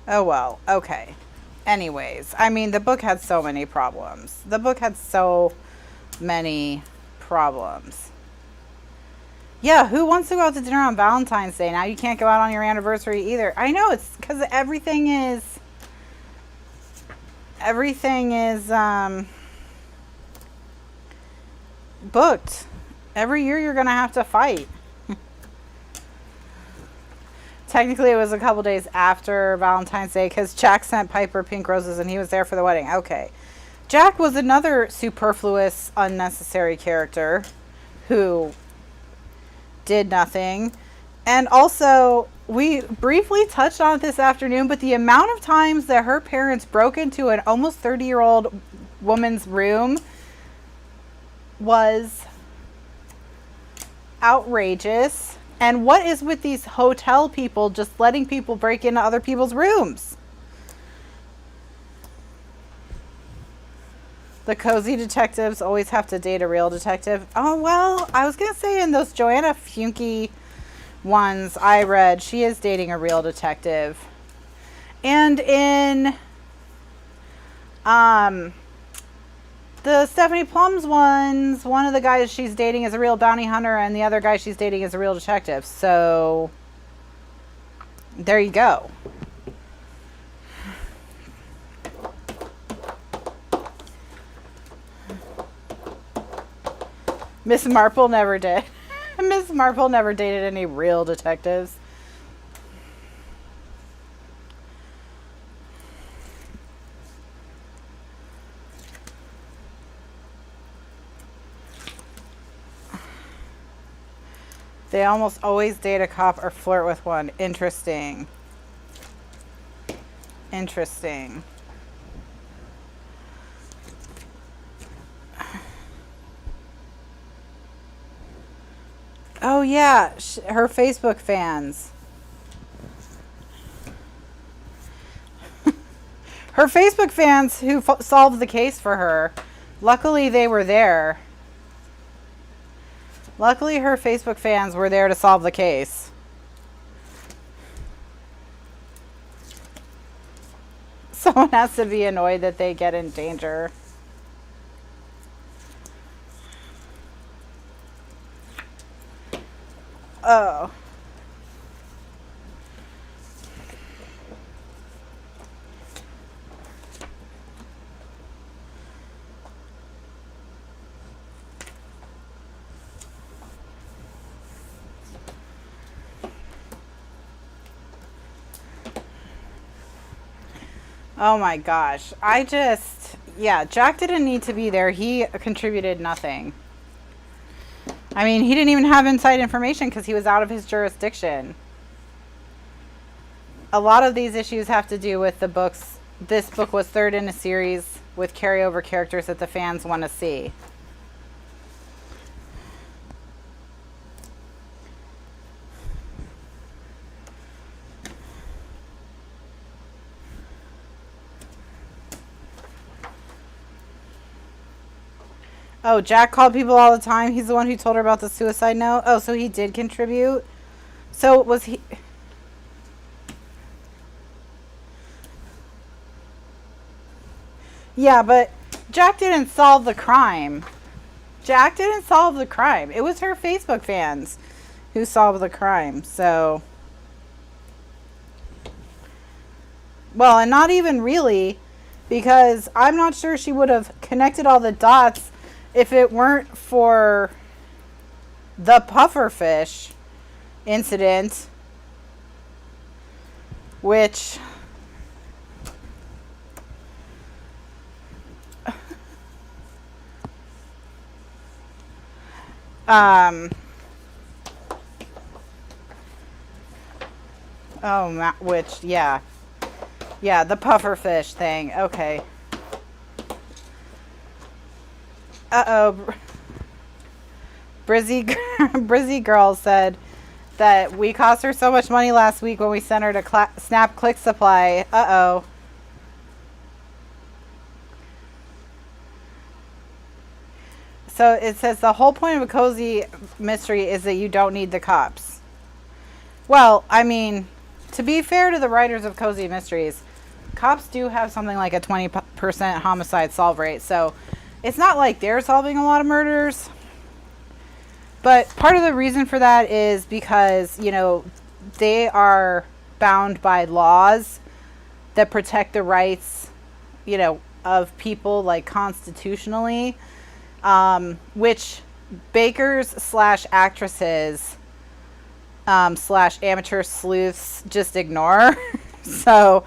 oh well, okay. Anyways, I mean, the book had so many problems. Yeah, who wants to go out to dinner on Valentine's Day? Now you can't go out on your anniversary either. I know, it's because everything is booked. Every year you're going to have to fight. Technically, it was a couple days after Valentine's Day because Jack sent Piper pink roses and he was there for the wedding. Okay. Jack was another superfluous, unnecessary character who did nothing. And also, we briefly touched on it this afternoon, but the amount of times that her parents broke into an almost 30-year-old woman's room was outrageous. And what is with these hotel people just letting people break into other people's rooms? The cozy detectives always have to date a real detective. Oh, well, I was going to say in those Joanna Funke ones I read, she is dating a real detective. And in the Stephanie Plum's ones, one of the guys she's dating is a real bounty hunter and the other guy she's dating is a real detective. So there you go. Miss Marple never did. Miss Marple never dated any real detectives. They almost always date a cop or flirt with one. Interesting. Interesting. Oh, yeah. Her Facebook fans. Her Facebook fans who solved the case for her. Luckily, they were there. Luckily, her Facebook fans were there to solve the case. So Someone has to be annoyed that they get in danger. Oh. Oh my gosh. Yeah, Jack didn't need to be there. He contributed nothing. I mean, he didn't even have inside information because he was out of his jurisdiction. A lot of these issues have to do with the books. This book was third in a series with carryover characters that the fans want to see. Oh, Jack called people all the time. He's the one who told her about the suicide note. Oh, so he did contribute. So was he... Yeah, but Jack didn't solve the crime. Jack didn't solve the crime. It was her Facebook fans who solved the crime. So... Well, and not even really, because I'm not sure she would have connected all the dots if it weren't for the pufferfish incident, which yeah, the pufferfish thing. Okay. Uh-oh. Brizzy Girl said that we cost her so much money last week when we sent her to Snap Click Supply. Uh-oh. So it says the whole point of a cozy mystery is that you don't need the cops. Well, I mean, to be fair to the writers of cozy mysteries, cops do have something like a 20% homicide solve rate, so it's not like they're solving a lot of murders. But part of the reason for that is because, you know, they are bound by laws that protect the rights, you know, of people, like constitutionally, which bakers slash actresses slash amateur sleuths just ignore. So,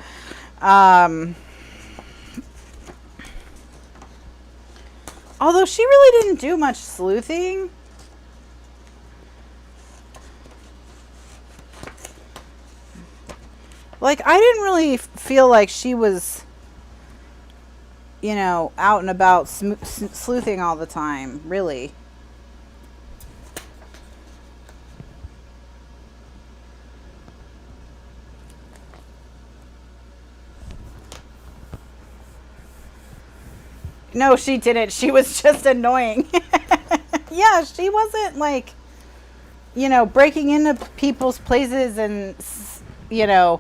although she really didn't do much sleuthing. Like, I didn't really feel like she was, you know, out and about sleuthing all the time, really. No, she didn't. She was just annoying. Yeah, she wasn't like, you know, breaking into people's places and, you know,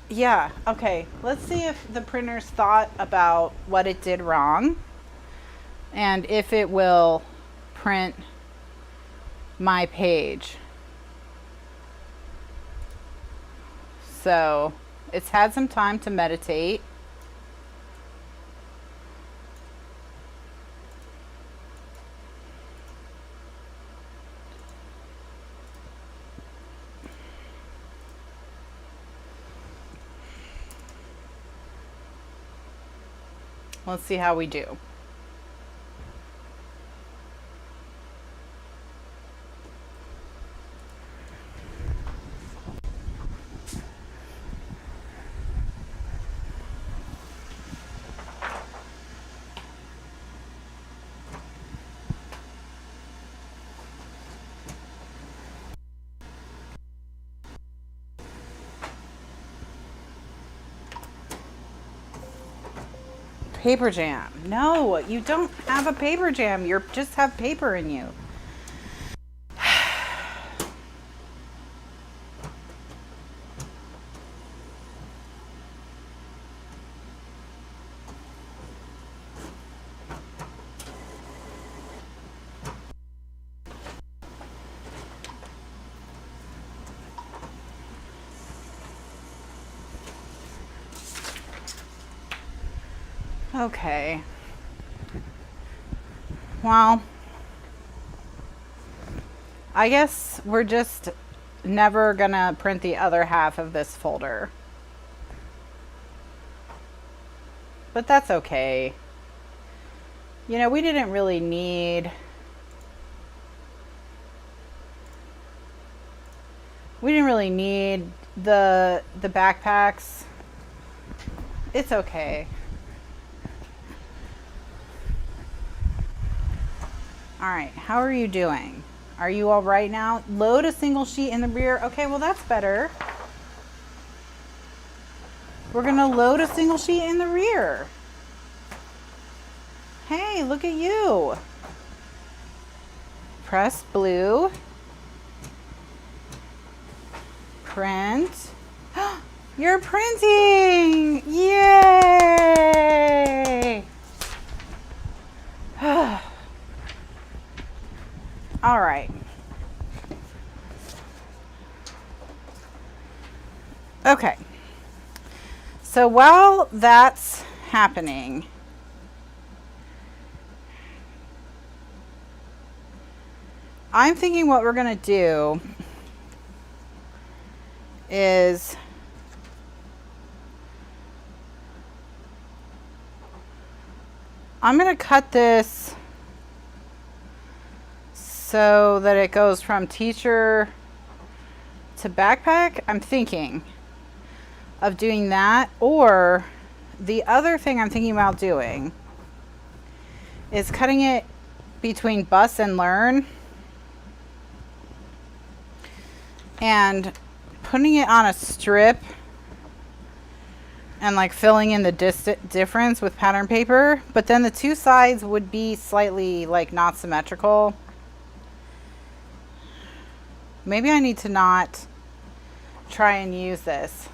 yeah, okay. Let's see if the printers thought about what it did wrong and if it will print my page. So it's had some time to meditate. Let's see how we do. Paper jam. No, you don't have a paper jam. You just have paper in you. Okay. Well, I guess we're just never gonna print the other half of this folder. But that's okay. You know, we didn't really need the backpacks. It's okay. All right, how are you doing? Are you all right now? Load a single sheet in the rear. Okay, well that's better. We're gonna load a single sheet in the rear. Hey, look at you. Press blue. Print. You're printing! Yay! All right. Okay. So while that's happening, I'm thinking what we're going to do is I'm going to cut this so that it goes from teacher to backpack. I'm thinking of doing that, or the other thing I'm thinking about doing is cutting it between bus and learn and putting it on a strip and like filling in the difference with pattern paper, but then the two sides would be slightly like not symmetrical. Maybe I need to not try and use this.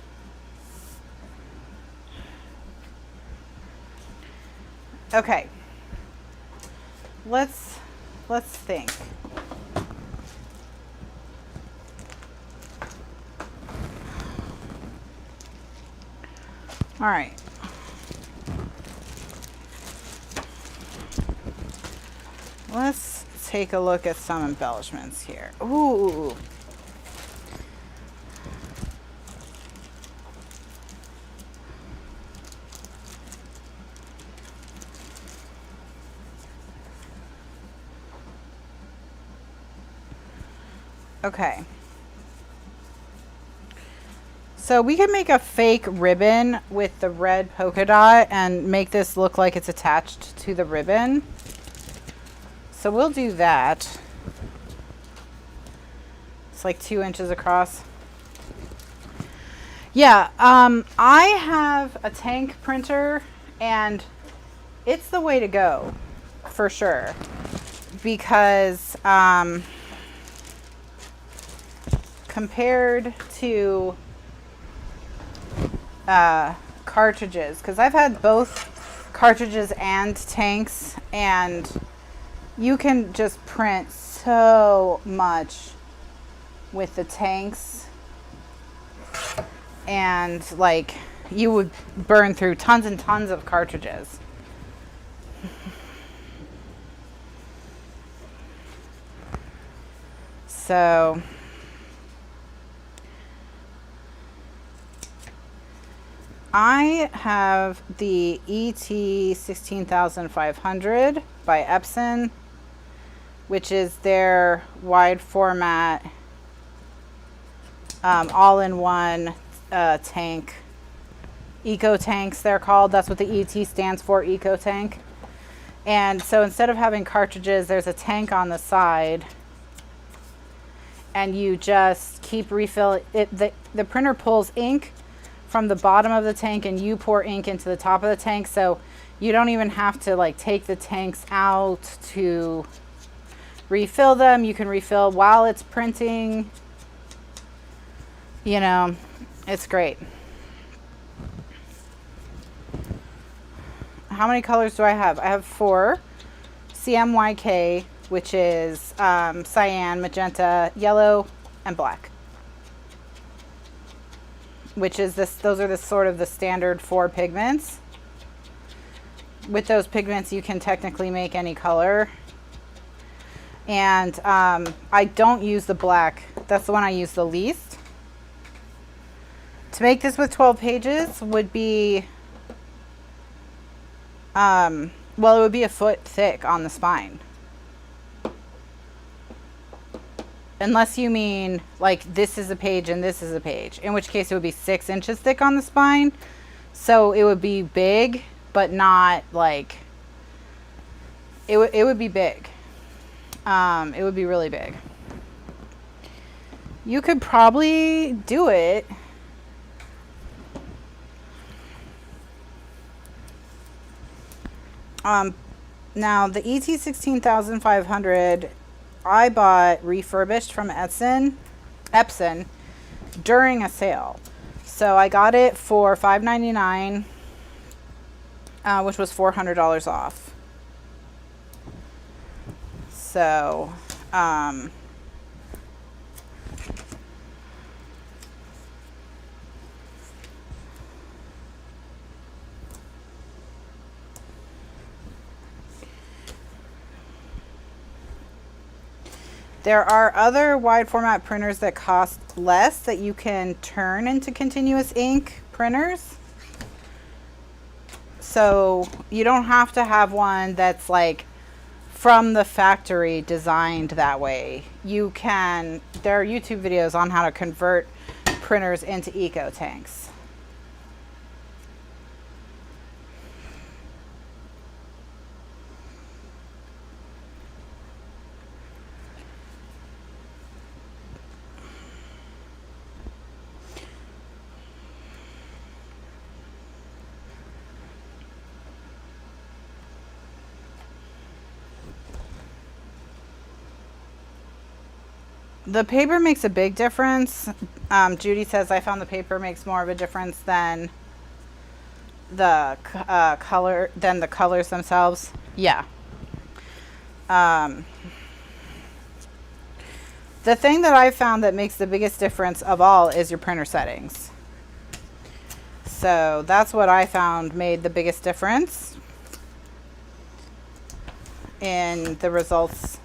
Okay, let's think. All right. Let's take a look at some embellishments here. Ooh. Okay. So we can make a fake ribbon with the red polka dot and make this look like it's attached to the ribbon. So we'll do that. It's like 2 inches across. Yeah, I have a tank printer and it's the way to go for sure, because compared to cartridges, because I've had both cartridges and tanks, and you can just print so much with the tanks, and like you would burn through tons and tons of cartridges. So I have the ET 16500 by Epson, which is their wide format, all-in-one tank. Eco tanks, they're called. That's what the ET stands for, eco tank. And so instead of having cartridges, there's a tank on the side, and you just keep refilling it. The printer pulls ink from the bottom of the tank, and you pour ink into the top of the tank, so you don't even have to like take the tanks out to refill them. You can refill while it's printing. You know, it's great. How many colors do I have? I have 4. CMYK, which is cyan, magenta, yellow, and black, which is this. Those are the sort of the standard 4 pigments. with those pigments you can technically make any color. And I don't use the black. That's the one I use the least. To make this with 12 pages would be, well, it would be a foot thick on the spine. Unless you mean like this is a page and this is a page, in which case it would be 6 inches thick on the spine. So it would be big, but not like, it would be big. It would be really big. You could probably do it. Now the ET 16500 I bought refurbished from Epson during a sale. So I got it for $5.99, which was $400 off. So, there are other wide format printers that cost less that you can turn into continuous ink printers. So you don't have to have one that's like from the factory designed that way. You can, there are YouTube videos on how to convert printers into eco tanks. The paper makes a big difference. Judy says, I found the paper makes more of a difference than the the colors themselves. Yeah. The thing that I found that makes the biggest difference of all is your printer settings. So that's what I found made the biggest difference in the results.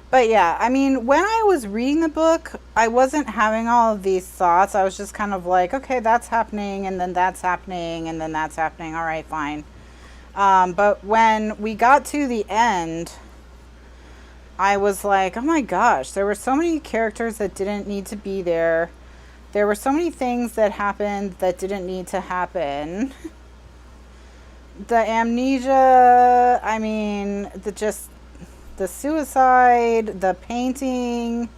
But yeah, I mean, when I was reading the book, I wasn't having all of these thoughts. I was just kind of like, okay, that's happening, and then that's happening, and then that's happening. All right, fine. But when we got to the end, I was like, oh my gosh, there were so many characters that didn't need to be there. There were so many things that happened that didn't need to happen. The amnesia, I mean, the suicide, the painting.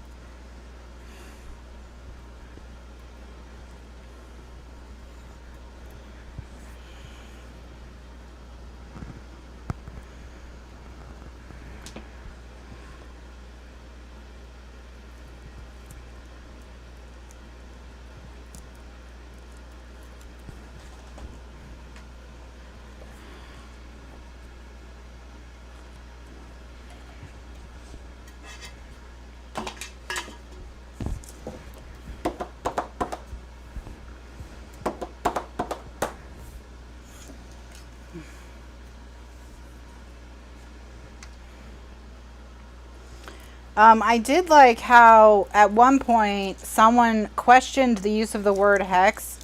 I did like how at one point someone questioned the use of the word hex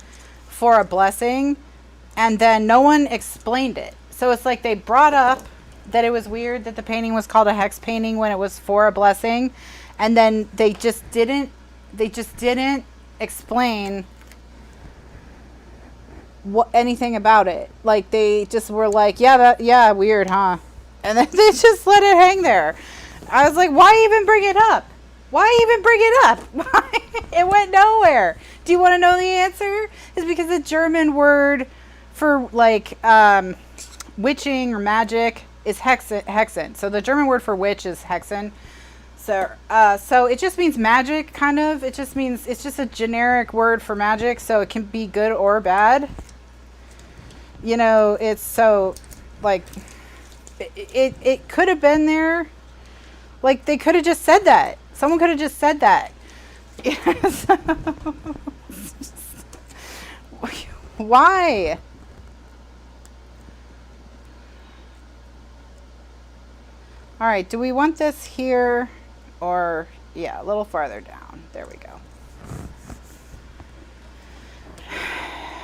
for a blessing, and then no one explained it. So it's like they brought up that it was weird that the painting was called a hex painting when it was for a blessing, and then they just didn't explain anything about it. Like they just were like, yeah, weird, huh? And then they just let it hang there. I was like, why even bring it up? Why even bring it up? It went nowhere. Do you want to know the answer? It's because the German word for like witching or magic is hexen. So the German word for witch is hexen. So it just means magic, kind of. It just means, it's just a generic word for magic, so it can be good or bad. You know, it's so, like, it could have been there. Like, they could have just said that. Someone could have just said that. Why? All right, do we want this here? Or, yeah, a little farther down. There we go.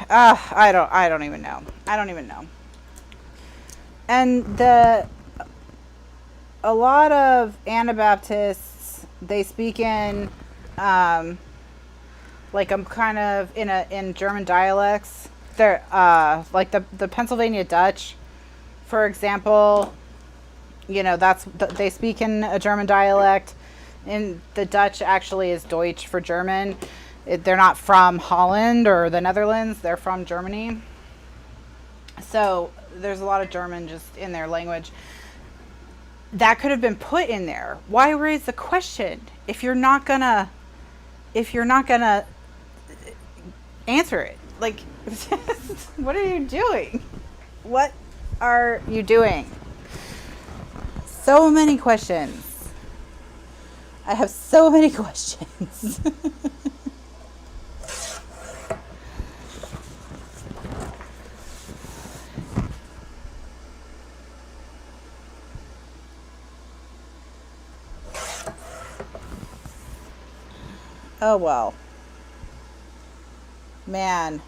I don't even know. I don't even know. And a lot of Anabaptists, they speak in, like I'm kind of in German dialects. They're, like the Pennsylvania Dutch, for example, you know, they speak in a German dialect. And the Dutch actually is Deutsch for German. They're not from Holland or the Netherlands. They're from Germany. So there's a lot of German just in their language. That could have been put in there. Why raise the question if you're not gonna answer it? Like, what are you doing? What are you doing? So many questions. I have so many questions. Oh, well. Man.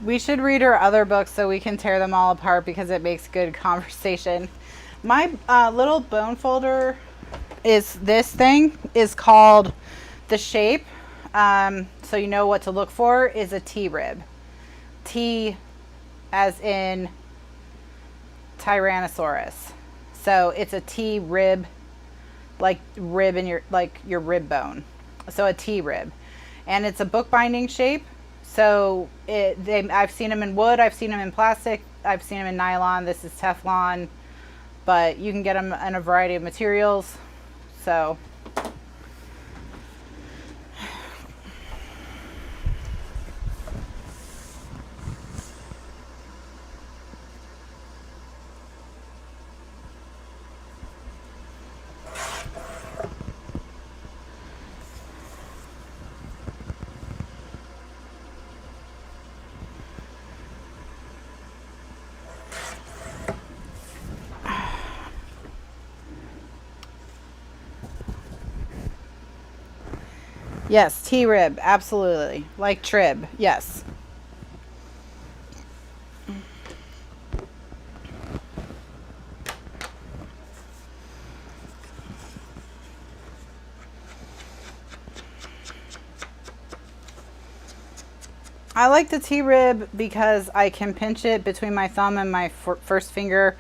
We should read her other books so we can tear them all apart because it makes good conversation. My little bone folder is called The Shape. So you know what to look for is a T-rib. T as in Tyrannosaurus. So it's a T-rib, like rib in your rib bone. So a T-rib. And it's a bookbinding shape. So I've seen them in wood, I've seen them in plastic, I've seen them in nylon. This is Teflon, but you can get them in a variety of materials. So yes, T-rib, absolutely. Like trib, yes. I like the T-rib because I can pinch it between my thumb and my first finger,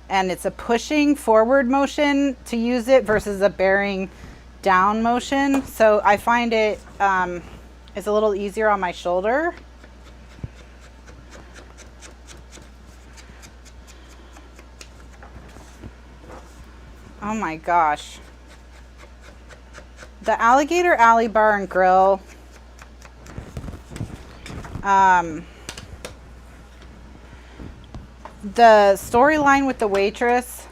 and it's a pushing forward motion to use it versus a bearing down motion. So I find it is a little easier on my shoulder. Oh my gosh. The Alligator Alley Bar and Grill. The storyline with the waitress.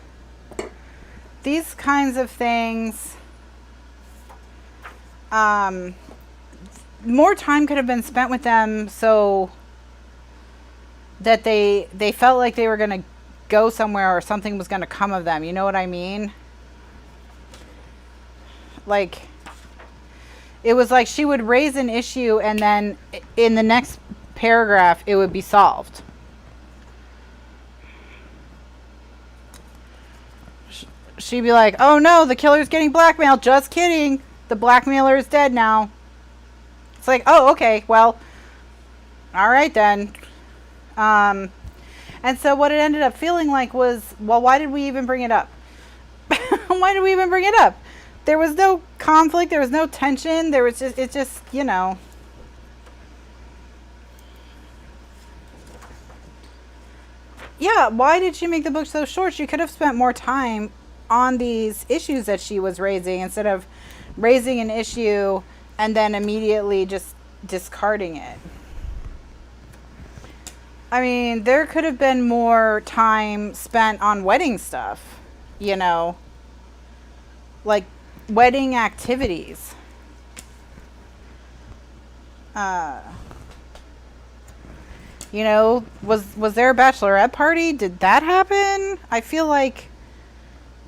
These kinds of things. More time could have been spent with them so that they felt like they were going to go somewhere or something was going to come of them. You know what I mean? Like, it was like she would raise an issue and then in the next paragraph it would be solved. she'd be like, oh no, the killer's getting blackmailed. Just kidding. The blackmailer is dead now. It's like, oh, okay, well, all right then. And so what it ended up feeling like was, well, why did we even bring it up? Why did we even bring it up? There was no conflict. There was no tension. There was just, it just, you know. Yeah, why did she make the book so short? She could have spent more time on these issues that she was raising instead of raising an issue and then immediately just discarding it. I mean, there could have been more time spent on wedding stuff, you know, like wedding activities. You know, was there a bachelorette party? Did that happen? I feel like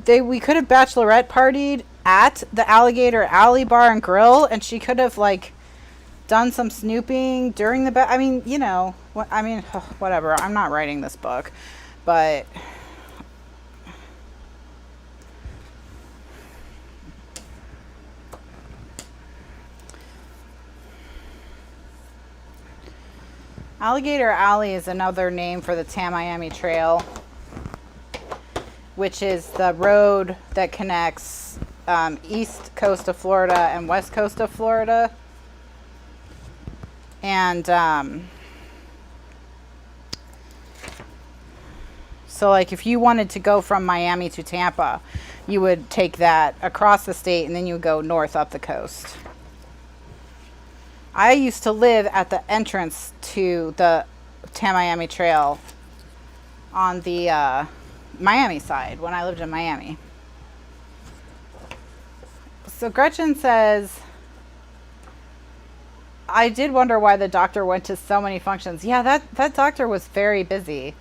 we could have bachelorette partied at the Alligator Alley Bar and Grill, and she could have like done some snooping during the I mean, you know, whatever. I'm not writing this book, but Alligator Alley is another name for the Tamiami Trail, which is the road that connects east coast of Florida and west coast of Florida. And so like if you wanted to go from Miami to Tampa, you would take that across the state and then you would go north up the coast. I used to live at the entrance to the Tamiami Trail on the Miami side when I lived in Miami. So Gretchen says, I did wonder why the doctor went to so many functions. Yeah, that doctor was very busy.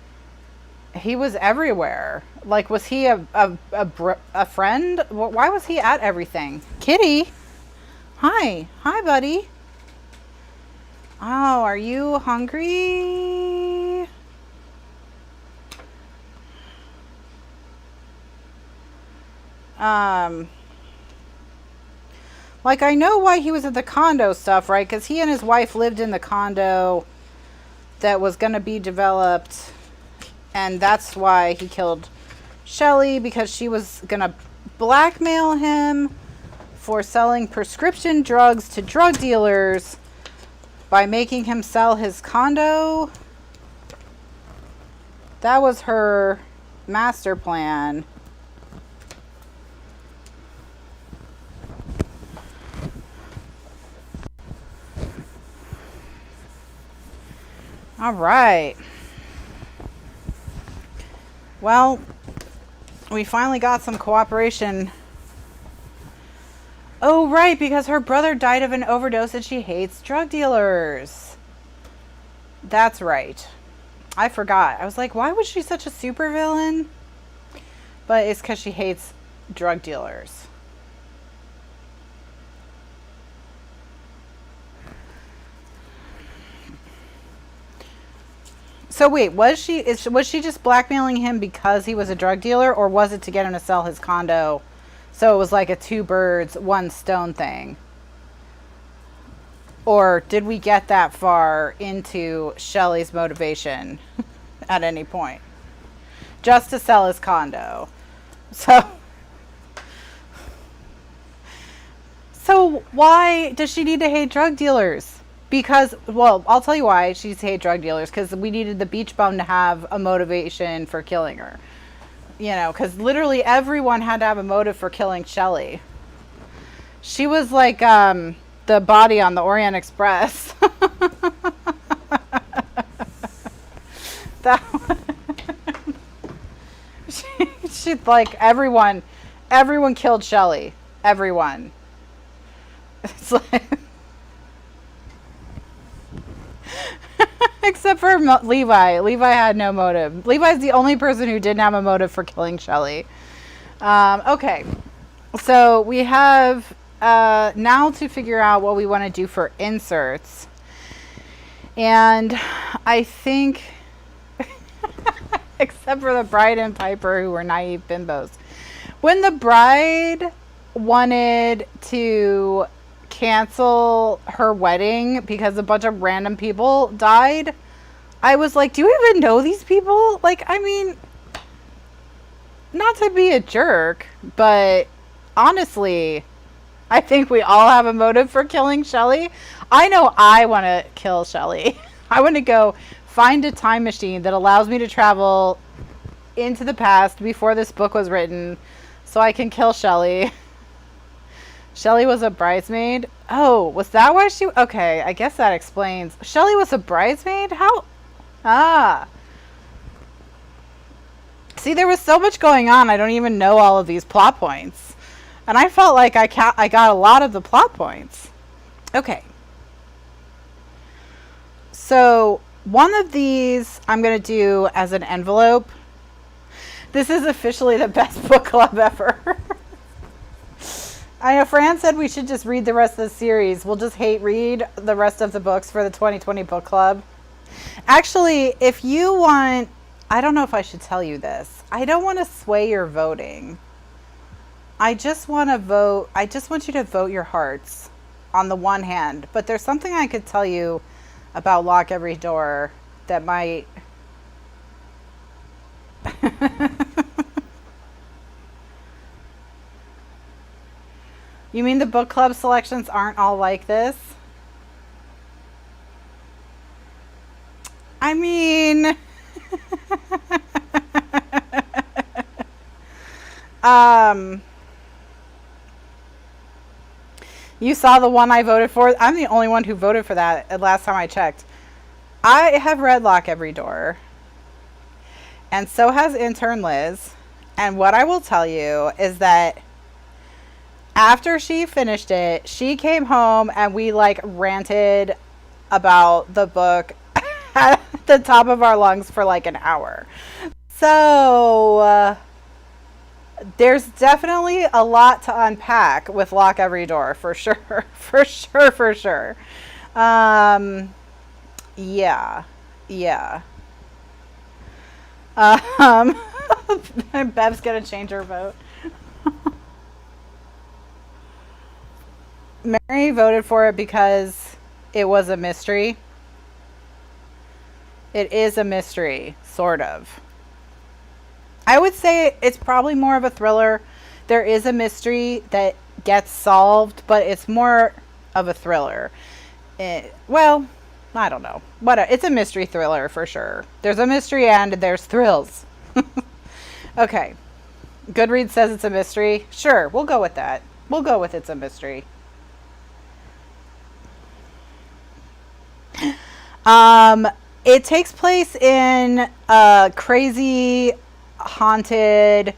He was everywhere. Like, was he a friend? Why was he at everything? Kitty, hi, buddy. Oh, are you hungry? Like, I know why he was at the condo stuff, right? Because he and his wife lived in the condo that was going to be developed. And that's why he killed Shelley, because she was going to blackmail him for selling prescription drugs to drug dealers by making him sell his condo. That was her master plan. All right. Well, we finally got some cooperation. Oh, right, because her brother died of an overdose and she hates drug dealers. That's right. I forgot. I was like, why was she such a supervillain? But it's because she hates drug dealers. So wait, was she just blackmailing him because he was a drug dealer, or was it to get him to sell his condo? So it was like a two birds, one stone thing. Or did we get that far into Shelley's motivation at any point? Just to sell his condo. So why does she need to hate drug dealers? Because, well, I'll tell you why she's hate drug dealers. Because we needed the beach bum to have a motivation for killing her. You know, because literally everyone had to have a motive for killing Shelley. She was like the body on the Orient Express. She's like everyone killed Shelley. Everyone. It's like except for Levi. Levi had no motive. Levi's the only person who didn't have a motive for killing Shelley. Okay. So we have now to figure out what we want to do for inserts. And I think, except for the Bride and Piper who were naive bimbos, When the bride wanted to cancel her wedding because a bunch of random people died, I was like, do you even know these people? Like, I mean, not to be a jerk, but honestly, I think we all have a motive for killing Shelley. I know I want to kill Shelley. I want to go find a time machine that allows me to travel into the past before this book was written so I can kill Shelley. Shelley was a bridesmaid? Oh, was that why she... Okay, I guess that explains. Shelley was a bridesmaid? How... Ah. See, there was so much going on, I don't even know all of these plot points. And I felt like I got a lot of the plot points. Okay. So, one of these I'm going to do as an envelope. This is officially the best book club ever. I know Fran said we should just read the rest of the series. We'll just hate read the rest of the books for the 2020 book club. Actually, if you want... I don't know if I should tell you this. I don't want to sway your voting. I just want to vote. I just want you to vote your hearts on the one hand. But there's something I could tell you about Lock Every Door that might... You mean the book club selections aren't all like this? I mean... You saw the one I voted for? I'm the only one who voted for that last time I checked. I have read Lock Every Door. And so has intern Liz. And what I will tell you is that after she finished it, she came home and we like ranted about the book at the top of our lungs for like an hour. So there's definitely a lot to unpack with Lock Every Door, for sure. For sure. Yeah. Bev's gonna change her vote. Mary voted for it because it was a mystery. It is a mystery, sort of. I would say it's probably more of a thriller. There is a mystery that gets solved, but it's more of a thriller. Well, I don't know. It's a mystery thriller for sure. There's a mystery and there's thrills. Okay. Goodreads says it's a mystery. Sure, we'll go with that. We'll go with it's a mystery. It takes place in a crazy, haunted,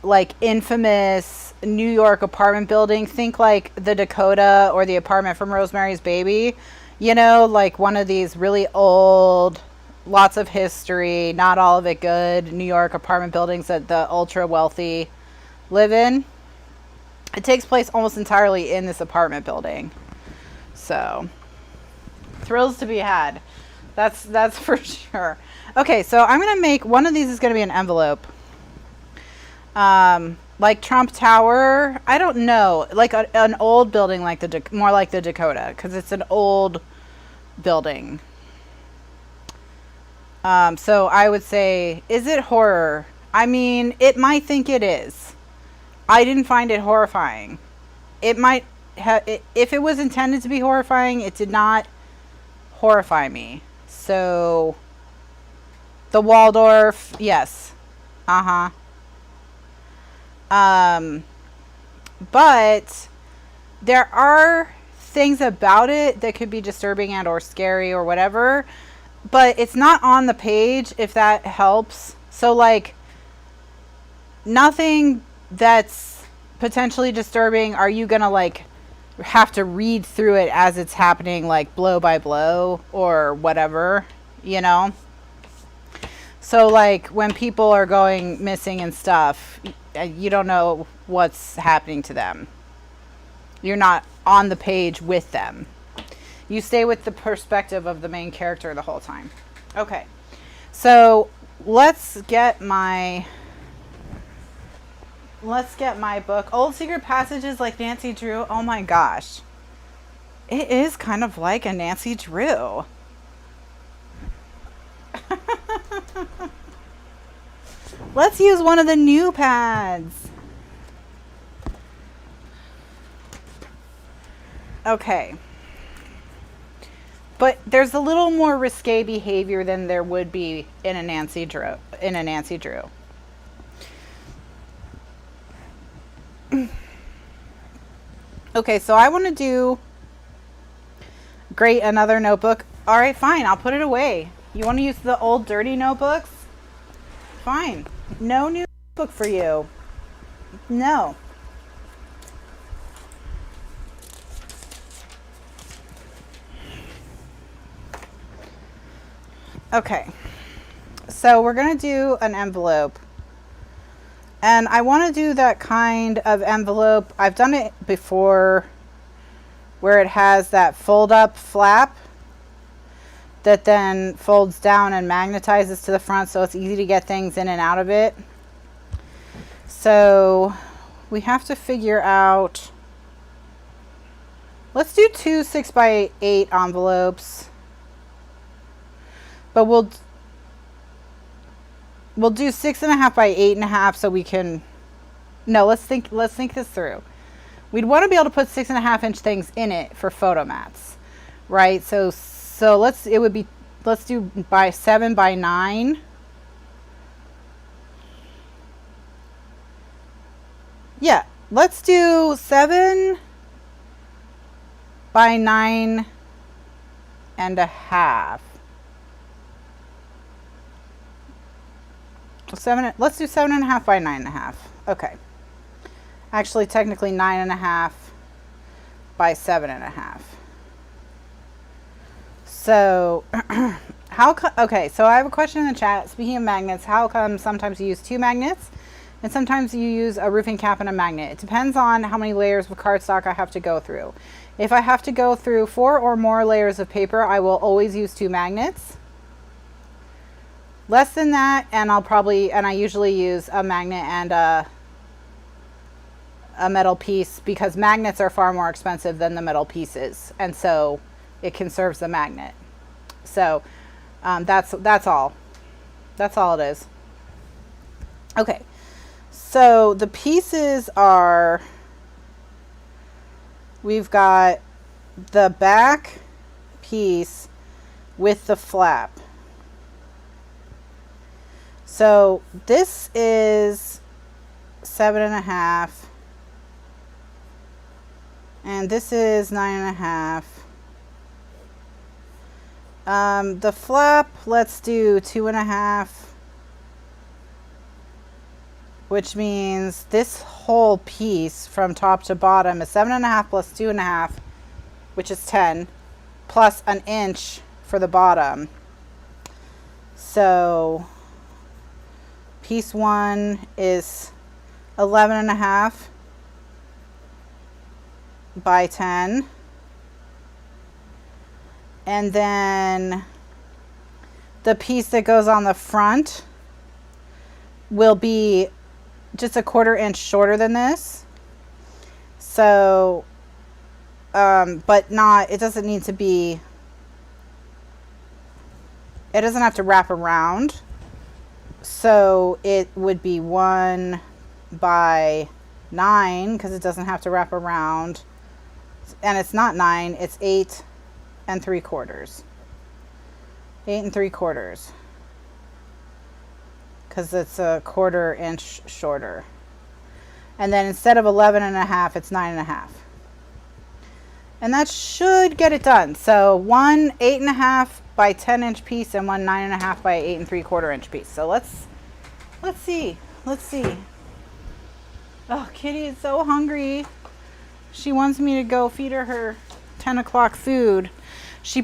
like infamous New York apartment building. Think like the Dakota or the apartment from Rosemary's Baby. You know, like one of these really old, lots of history, not all of it good New York apartment buildings that the ultra wealthy live in. It takes place almost entirely in this apartment building. So, thrills to be had. That's for sure. Okay, so I'm going to make, one of these is going to be an envelope. Like Trump Tower, I don't know, like an old building, like more like the Dakota, because it's an old building. So I would say, is it horror? I mean, it might think it is. I didn't find it horrifying. It might have, if it was intended to be horrifying, it did not horrify me. So, the Waldorf, yes. But there are things about it that could be disturbing and or scary or whatever, but it's not on the page, if that helps. So like nothing that's potentially disturbing are you gonna like have to read through it as it's happening, like blow by blow or whatever, you know? So like when people are going missing and stuff, you don't know what's happening to them. You're not on the page with them. You stay with the perspective of the main character the whole time. Okay. So let's get my let's get my book. Old Secret Passages like Nancy Drew. Oh my gosh. It is kind of like a Nancy Drew. Let's use one of the new pads. Okay. But there's a little more risque behavior than there would be in a Nancy Drew. Okay, so I want to do great another notebook. All right, fine. I'll put it away. You want to use the old dirty notebooks? Fine. No new notebook for you. No. Okay. So we're going to do an envelope. And I want to do that kind of envelope. I've done it before where it has that fold up flap that then folds down and magnetizes to the front so it's easy to get things in and out of it. So we have to figure out, let's do 2 6x8 envelopes, but we'll do 6.5 by 8.5 so we can, no, let's think this through. We'd want to be able to put 6.5-inch things in it for photo mats, right? So let's do by 7 by 9. Yeah, let's do 7 by 9.5. Let's do 7.5 by 9.5. Okay. Actually, technically 9.5 by 7.5. So, okay, so I have a question in the chat. Speaking of magnets, how come sometimes you use 2 magnets and sometimes you use a roofing cap and a magnet? It depends on how many layers of cardstock I have to go through. If I have to go through 4 or more layers of paper, I will always use 2 magnets. Less than that, and I usually use a magnet and a metal piece because magnets are far more expensive than the metal pieces, and so it conserves the magnet. So that's all. That's all it is. Okay, so the pieces are, we've got the back piece with the flap. So this is 7.5, and this is 9.5. The flap, let's do 2.5, which means this whole piece from top to bottom is 7.5 plus 2.5, which is 10, plus an inch for the bottom. So piece 1 is 11.5 by 10. And then the piece that goes on the front will be just a 1/4 inch shorter than this. So, but not, it doesn't need to be, it doesn't have to wrap around. So it would be 1 by 9 because it doesn't have to wrap around. And it's not 9, it's 8 3/4. 8 3/4. Because it's a 1/4 inch shorter. And then instead of 11.5, it's 9.5. And that should get it done. So one 8.5 by 10 inch piece and one 9.5 by 8 3/4 inch piece. So let's see. Oh, Kitty is so hungry. She wants me to go feed her 10 o'clock food.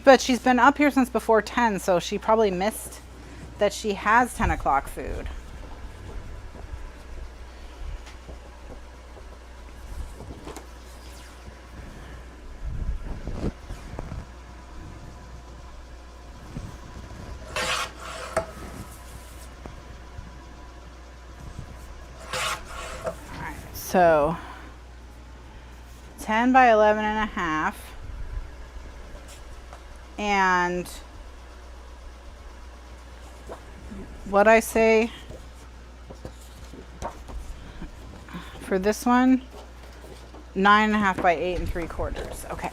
But she's been up here since before 10, so she probably missed that she has 10 o'clock food. All So 10 by 11 and a half. And what I say for this one, 9.5 by 8 3/4. Okay.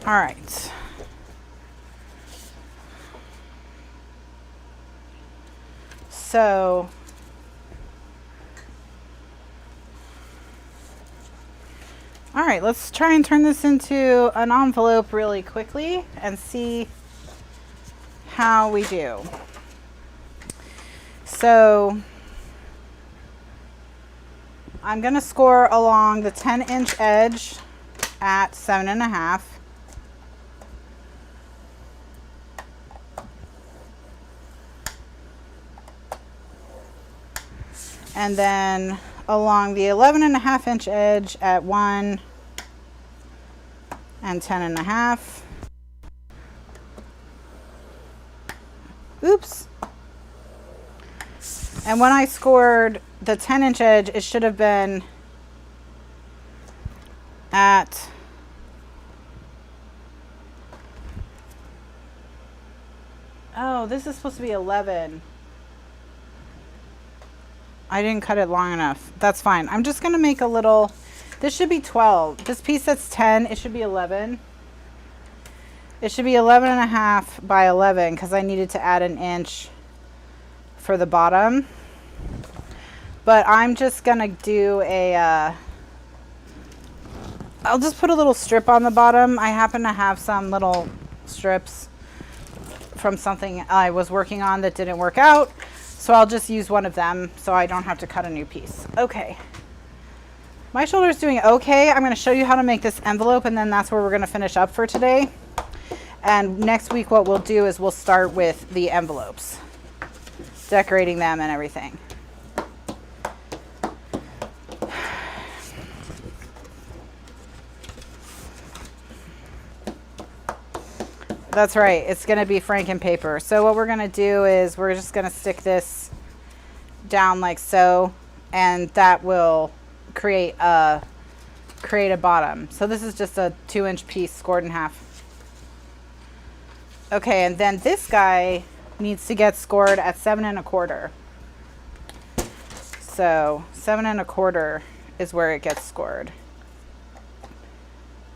All right. So all right, let's try and turn this into an envelope really quickly and see how we do. So I'm going to score along the 10-inch edge at 7.5. And then along the 11.5-inch edge at 1 and 10.5. Oops. And when I scored the 10-inch edge, it should have been at oh, this is supposed to be 11. I didn't cut it long enough. That's fine. I'm just going to make a little, this should be 12. This piece that's 10, it should be 11. It should be 11.5 by 11 because I needed to add an inch for the bottom. But I'm just going to do a, I'll just put a little strip on the bottom. I happen to have some little strips from something I was working on that didn't work out. So I'll just use one of them so I don't have to cut a new piece. Okay. My shoulder's doing okay. I'm going to show you how to make this envelope, and then that's where we're going to finish up for today. And next week what we'll do is we'll start with the envelopes, decorating them and everything. That's right, it's going to be Franken paper. So what we're going to do is we're just going to stick this down like so, and that will create a bottom. So this is just a 2-inch piece scored in half. Okay, and then this guy needs to get scored at 7.25. So 7.25 is where it gets scored,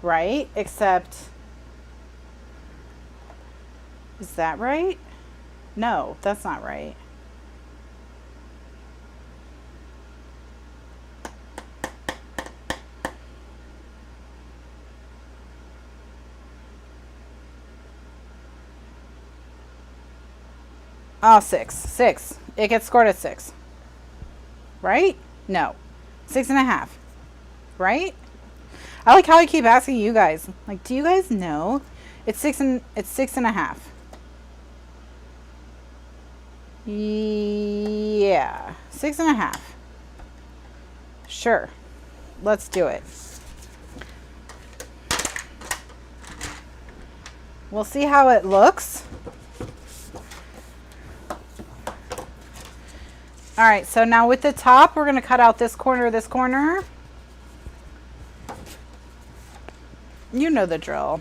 right? Except, is that right? No, that's not right. Oh, 6. It gets scored at 6. Right? No. 6.5. Right? I like how I keep asking you guys. Like, do you guys know? It's 6.5. Yeah. 6.5. Sure. Let's do it. We'll see how it looks. All right, so now with the top, we're going to cut out this corner, this corner. You know the drill.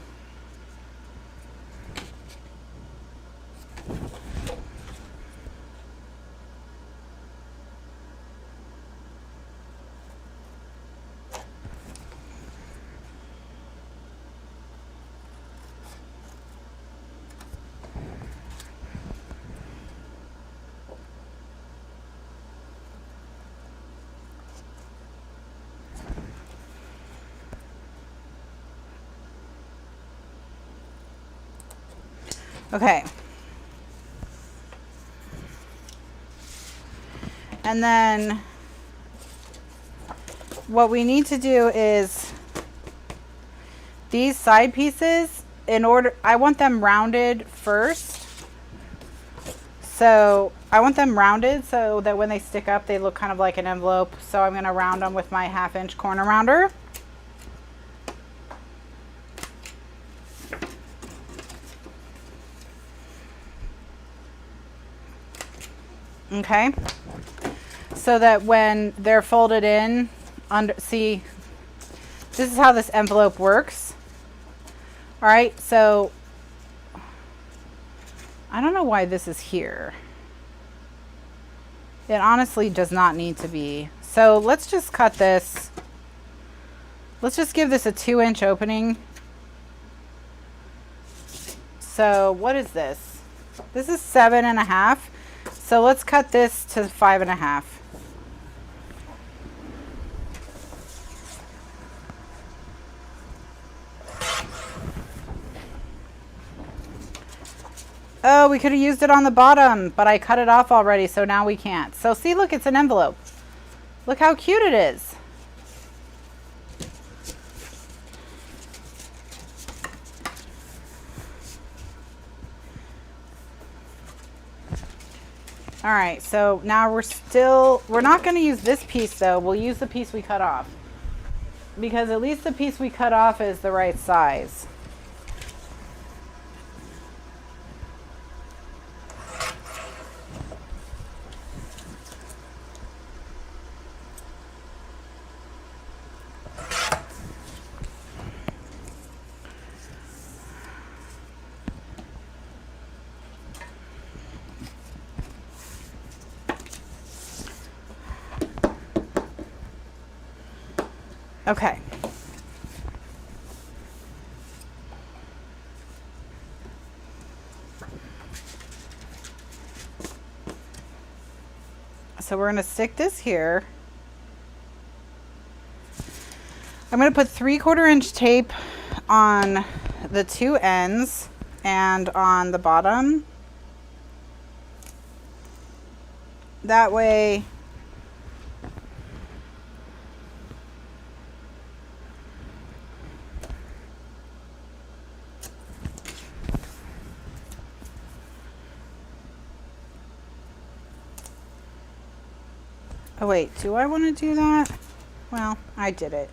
Okay. And then what we need to do is these side pieces, in order, I want them rounded first. So I want them rounded so that when they stick up, they look kind of like an envelope. So I'm going to round them with my 1/2-inch corner rounder. Okay, so that when they're folded in, see, this is how this envelope works. All right, so I don't know why this is here. It honestly does not need to be. So let's just cut this. Let's just give this a 2-inch opening. So what is this? This is 7.5. So let's cut this to 5.5. Oh, we could have used it on the bottom, but I cut it off already, so now we can't. So see, look, it's an envelope. Look how cute it is. All right, so now we're not going to use this piece though. We'll use the piece we cut off, because at least the piece we cut off is the right size. Okay. So we're going to stick this here. I'm going to put 3/4 inch tape on the two ends and on the bottom. That way oh wait, do I want to do that? Well, I did it.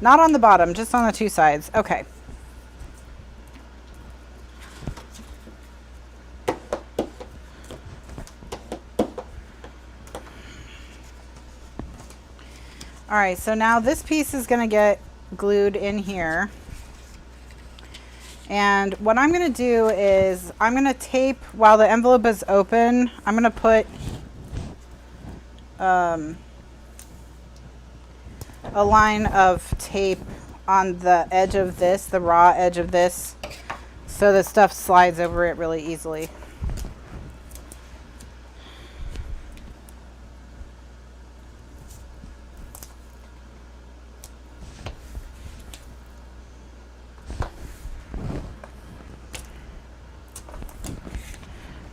Not on the bottom, just on the two sides. Okay. All right, so now this piece is going to get glued in here. And what I'm going to do is I'm going to tape while the envelope is open. I'm going to put a line of tape on the edge of this, the raw edge of this, so the stuff slides over it really easily.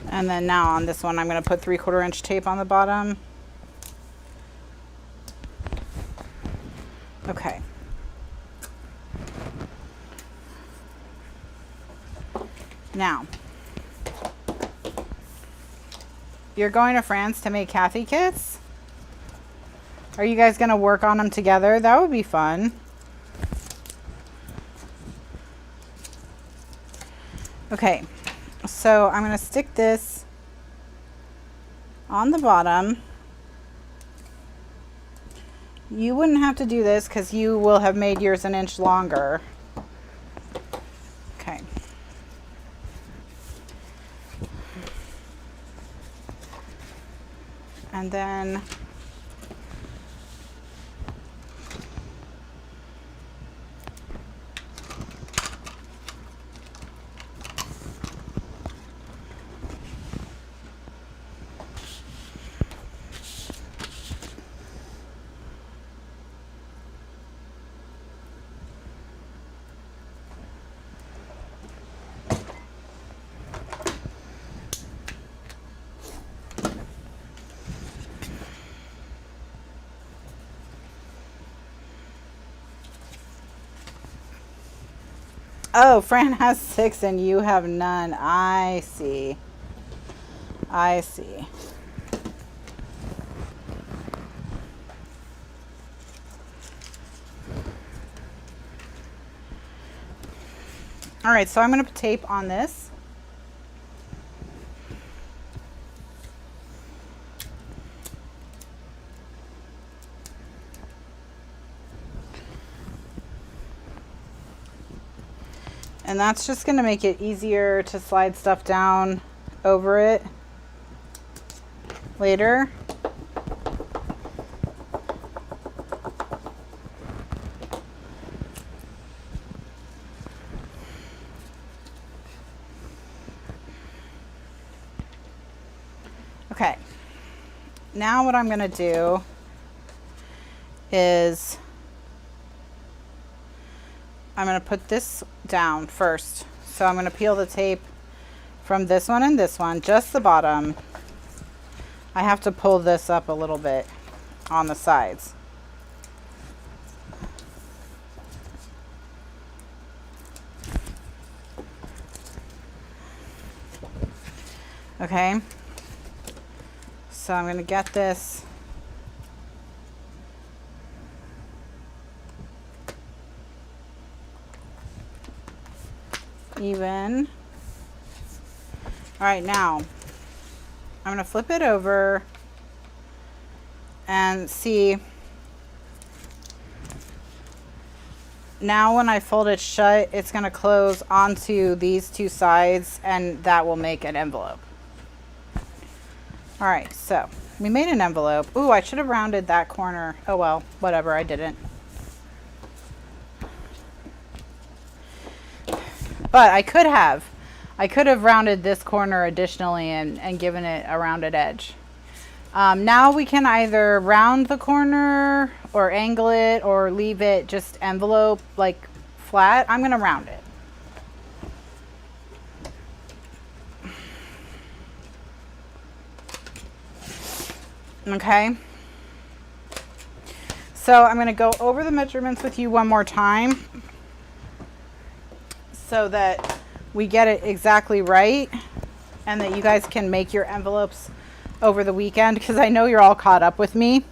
And then now on this one, I'm going to put 3/4 inch tape on the bottom. Okay. Now, you're going to France to make Kathy kits? Are you guys going to work on them together? That would be fun. Okay, so I'm going to stick this on the bottom. You wouldn't have to do this because you will have made yours 1 inch longer. Okay. And then oh, Fran has 6 and you have none. I see. I see. All right, so I'm going to put tape on this. And that's just going to make it easier to slide stuff down over it later. Okay, now what I'm going to do is I'm going to put this down first. So I'm going to peel the tape from this one and this one, just the bottom. I have to pull this up a little bit on the sides. Okay. So I'm going to get this even. All right, now I'm going to flip it over and see. Now when I fold it shut, it's going to close onto these two sides, and that will make an envelope. All right, so we made an envelope. Ooh, I should have rounded that corner. Oh well, whatever, I didn't. But I could have rounded this corner additionally and given it a rounded edge. Now we can either round the corner or angle it or leave it just envelope like flat. I'm gonna round it. Okay. So I'm gonna go over the measurements with you one more time so that we get it exactly right and that you guys can make your envelopes over the weekend, because I know you're all caught up with me.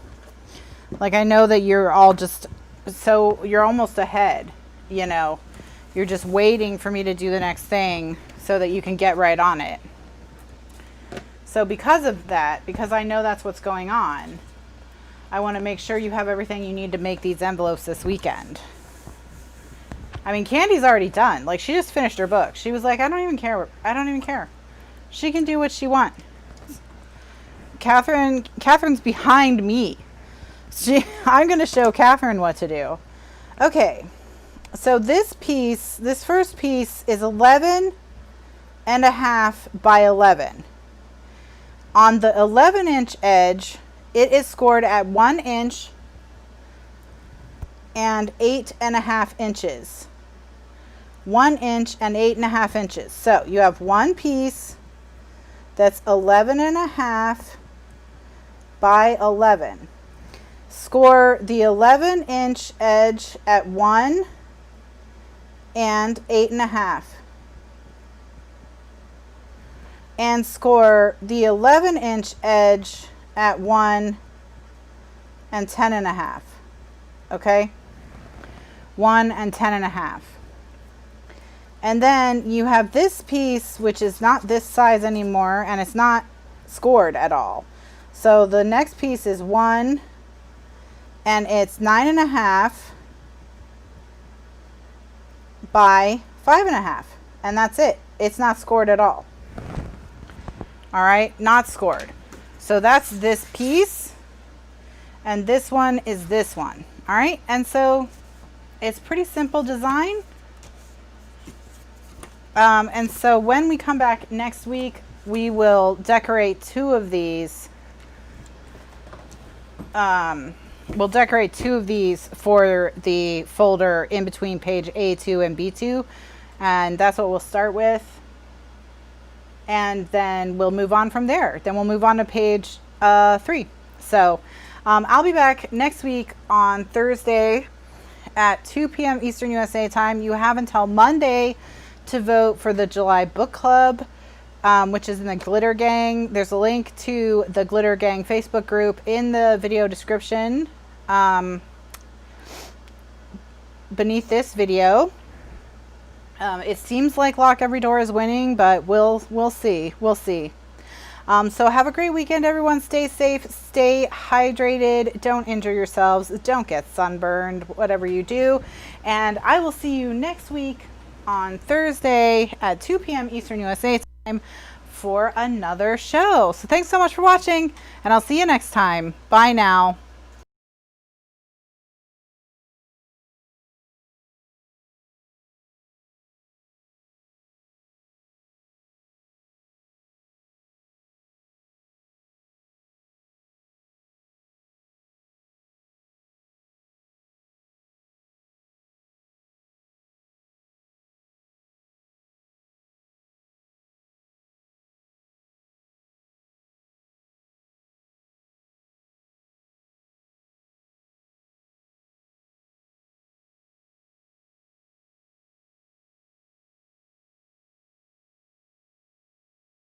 Like, I know that you're all just, so you're almost ahead, you know. You're just waiting for me to do the next thing so that you can get right on it. So because of that, because I know that's what's going on, I want to make sure you have everything you need to make these envelopes this weekend. I mean, Candy's already done. Like, she just finished her book. She was like, I don't even care. I don't even care. She can do what she wants. Kathryn's behind me. I'm going to show Kathryn what to do. Okay. So this first piece is 11.5 by 11. On the 11-inch edge, it is scored at 1 inch and 8.5 inches. 1 inch and 8.5 inches. So you have one piece that's 11.5 by 11. Score the 11-inch edge at 1 and 8.5. And score the 11-inch edge at 1 and 10.5. Okay? 1 and 10.5. And then you have this piece, which is not this size anymore, and it's not scored at all. So the next piece is 1, and it's 9.5 by 5.5. And that's it. It's not scored at all. All right, not scored. So that's this piece, and this one is this one. All right, and so it's pretty simple design. And so when we come back next week, we will decorate 2 of these. We'll decorate 2 of these for the folder in between page A2 and B2, and that's what we'll start with. And then we'll move on from there. Then we'll move on to page 3. So I'll be back next week on Thursday at 2 p.m. Eastern USA time. You have until Monday to vote for the July book club, which is in the Glitter Gang. There's a link to the Glitter Gang Facebook group in the video description beneath this video. It seems like Lock Every Door is winning, but we'll see. We'll see. So have a great weekend, everyone. Stay safe, stay hydrated, don't injure yourselves, don't get sunburned, whatever you do. And I will see you next week on Thursday at 2 p.m. Eastern USA time for another show. So thanks so much for watching, and I'll see you next time. Bye now.